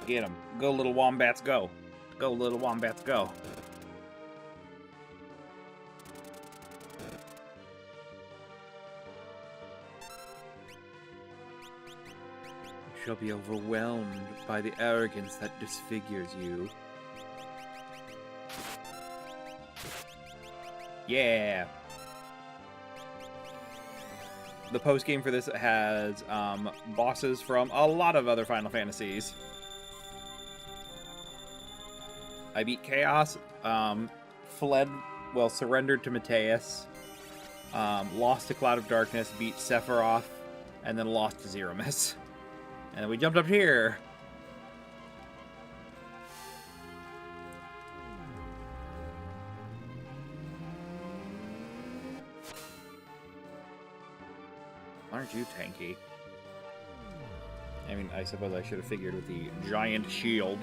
Get him. Go, little wombats, go. Go, little wombats, go. You shall be overwhelmed by the arrogance that disfigures you. Yeah. The post game for this has bosses from a lot of other Final Fantasies. I beat Chaos, surrendered to Mateus, lost to Cloud of Darkness, beat Sephiroth, and then lost to Zeromus. And then we jumped up here. Aren't you tanky? I mean, I suppose I should have figured with the giant shield.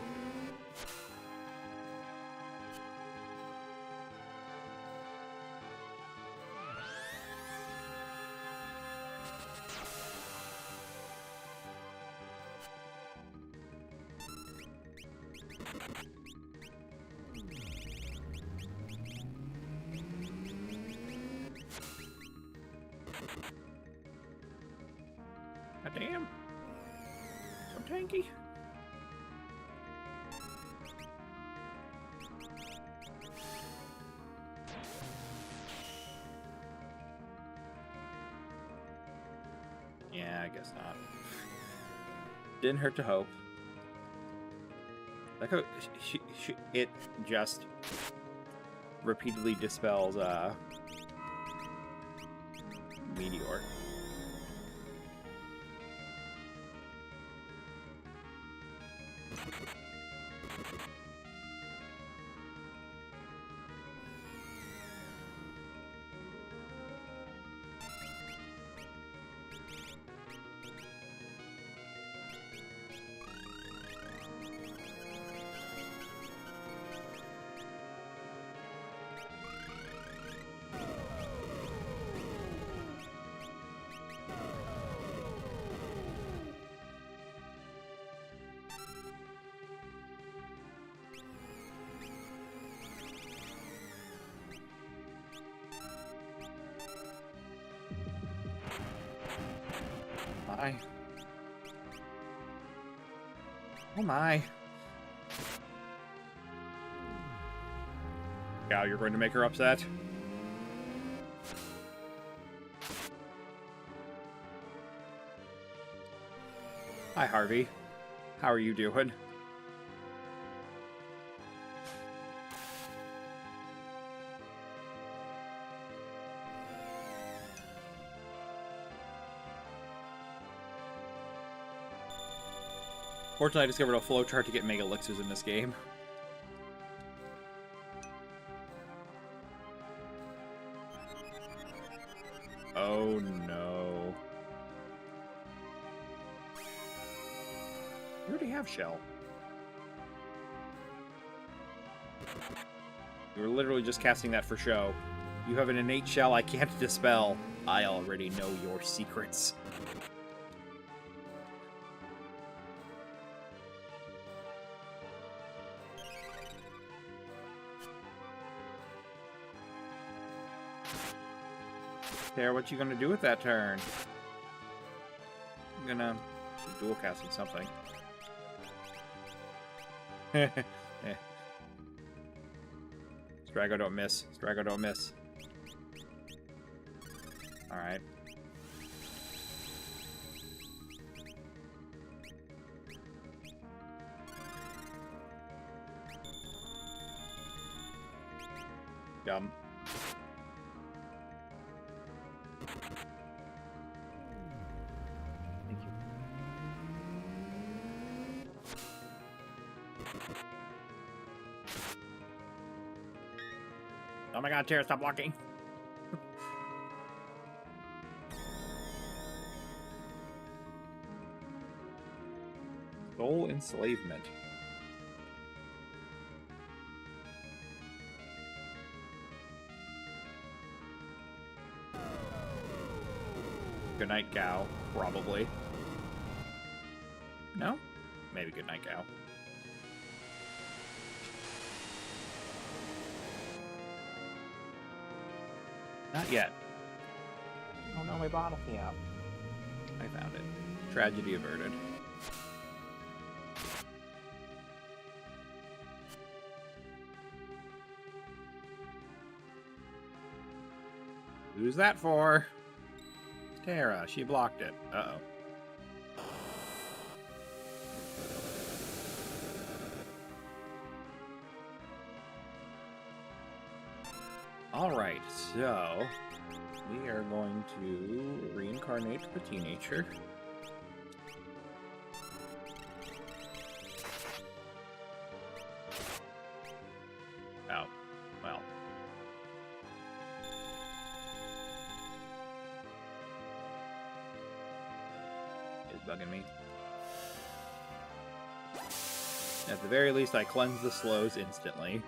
God damn. So tanky. Yeah, I guess not. Didn't hurt to hope. Like how it just repeatedly dispels Meteor. My. Oh my. Gal, you're going to make her upset? Hi, Harvey. How are you doing? Fortunately, I discovered a flowchart to get Mega Elixirs in this game. Oh no. You already have Shell. You were literally just casting that for show. You have an innate shell I can't dispel. I already know your secrets. There, what you gonna do with that turn? I'm gonna dual casting something. Strago don't miss. Strago don't miss. Alright. Dumb. Thank you. Oh my god, Tara, stop blocking. Soul enslavement. Good night, Cow. Probably. No? Maybe good night, Cow. Not yet. Oh no, my bottle fell out. I found it. Tragedy averted. Who's that for? Tara, she blocked it. Uh-oh. Alright, so we are going to reincarnate the teenager. Oh, well. It's bugging me. At the very least, I cleanse the slows instantly.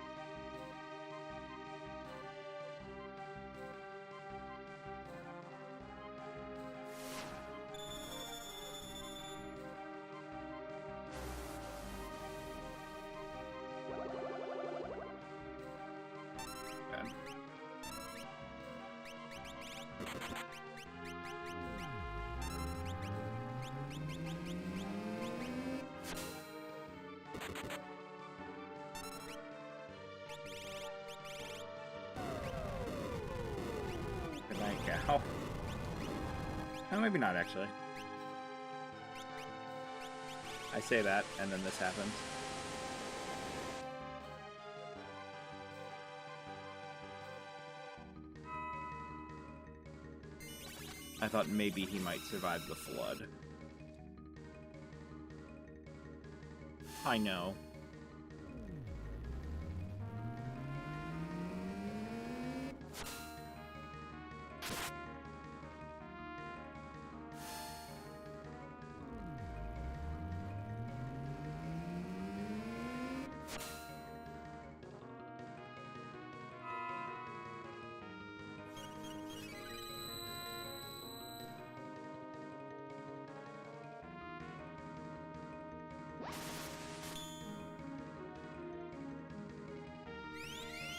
Good night, Gal. Oh, maybe not, actually. I say that, and then this happens. I thought maybe he might survive the flood. I know.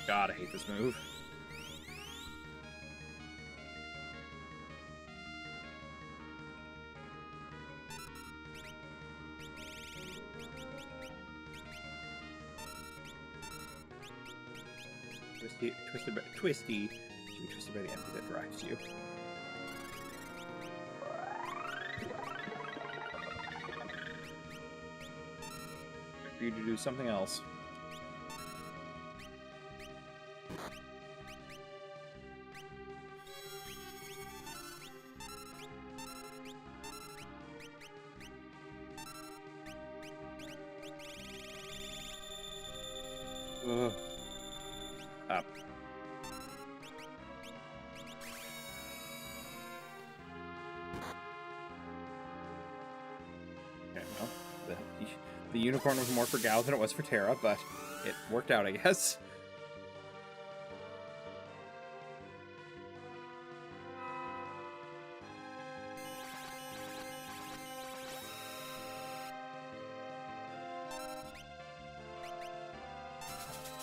God, I hate this move. Twisty. Should be twisted by the energy that drives you. For you to do something else. Ugh. Up. Okay, well, the unicorn was more for Gal than it was for Terra, but it worked out, I guess.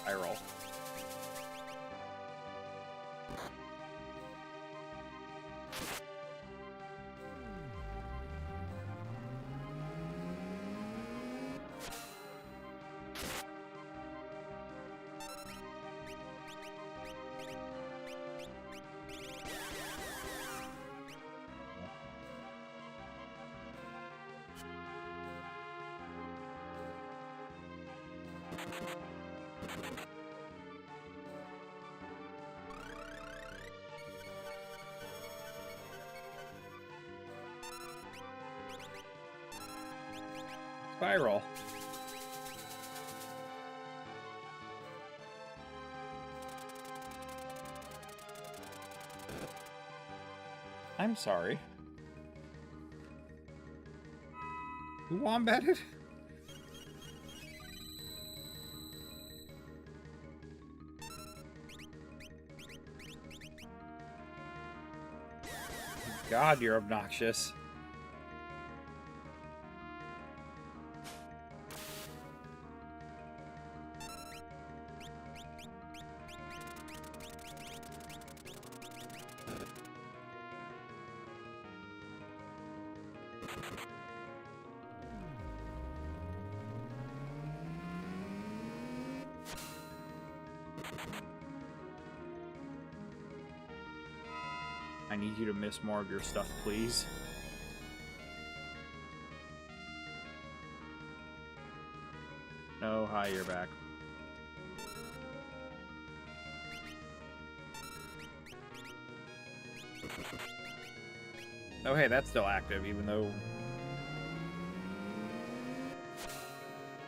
I roll. Spiral. I'm sorry. Who wombated? God, you're obnoxious. I need you to miss more of your stuff, please. No, hi, you're back. Oh, hey, that's still active, even though...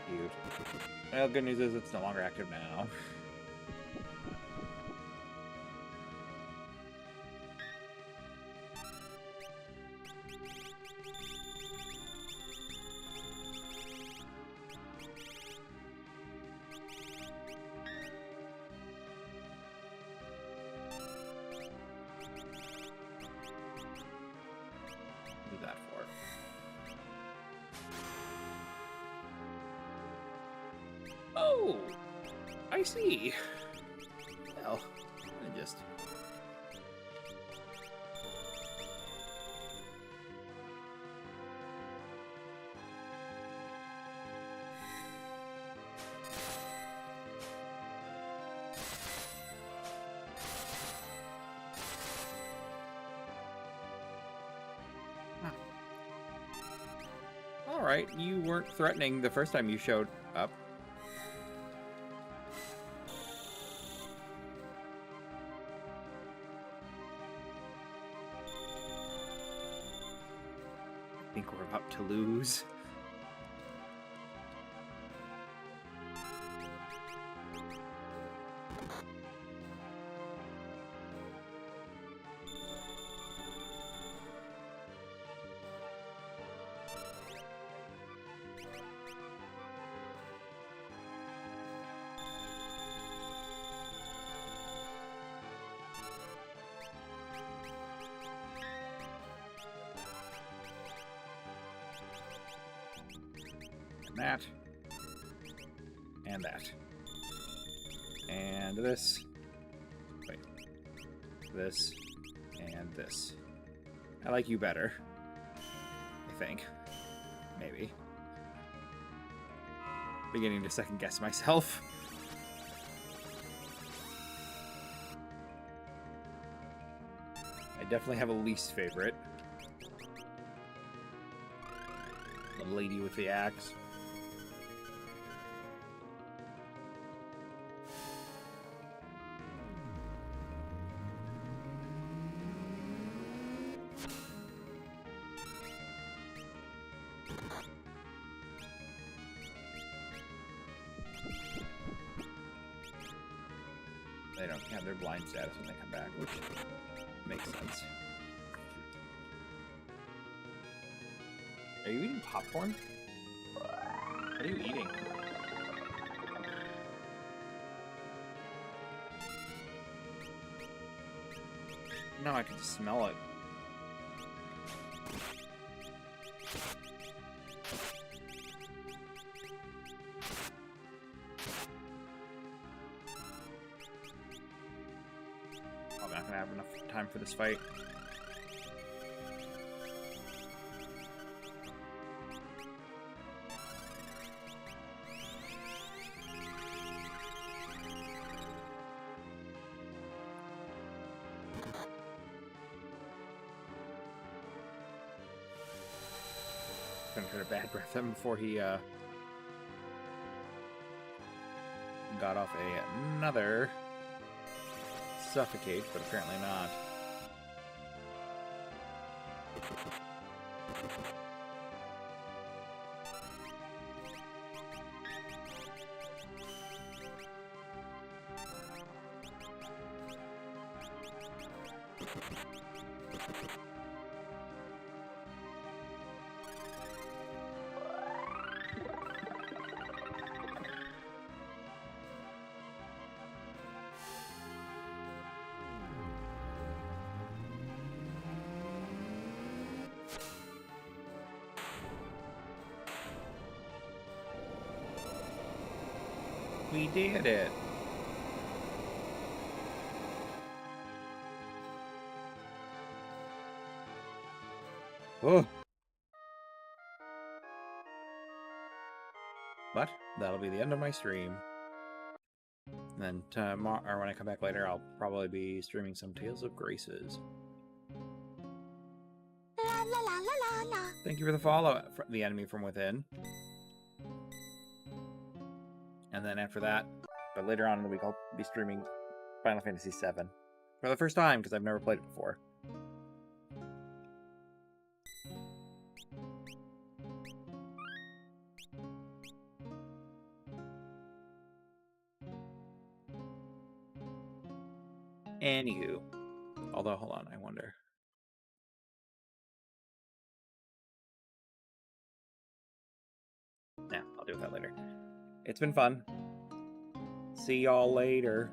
Cute. Well, good news is it's no longer active now. Do that for. Oh, I see. Well, I just... Alright, you weren't threatening the first time you showed up. I think we're about to lose. That. And that. And this. Wait. This. And this. I like you better. I think. Maybe. Beginning to second guess myself. definitely have a least favorite. The lady with the axe. They don't have their blind status when they come back, which makes sense. Are you eating popcorn? What are you eating? No, I can just smell it. I'm not gonna have enough time for this fight. Gonna try to bad breath him before he got off another suffocate, but apparently not. We did it. Oh. But that'll be the end of my stream. And then tomorrow, or when I come back later, I'll probably be streaming some Tales of Graces. La la la la la la. Thank you for the follow, the enemy from within. And then after that, but later on in the week, I'll be streaming Final Fantasy VII for the first time because I've never played it before. Anywho, although hold on, I wonder. Nah, I'll deal with that later. It's been fun. See y'all later.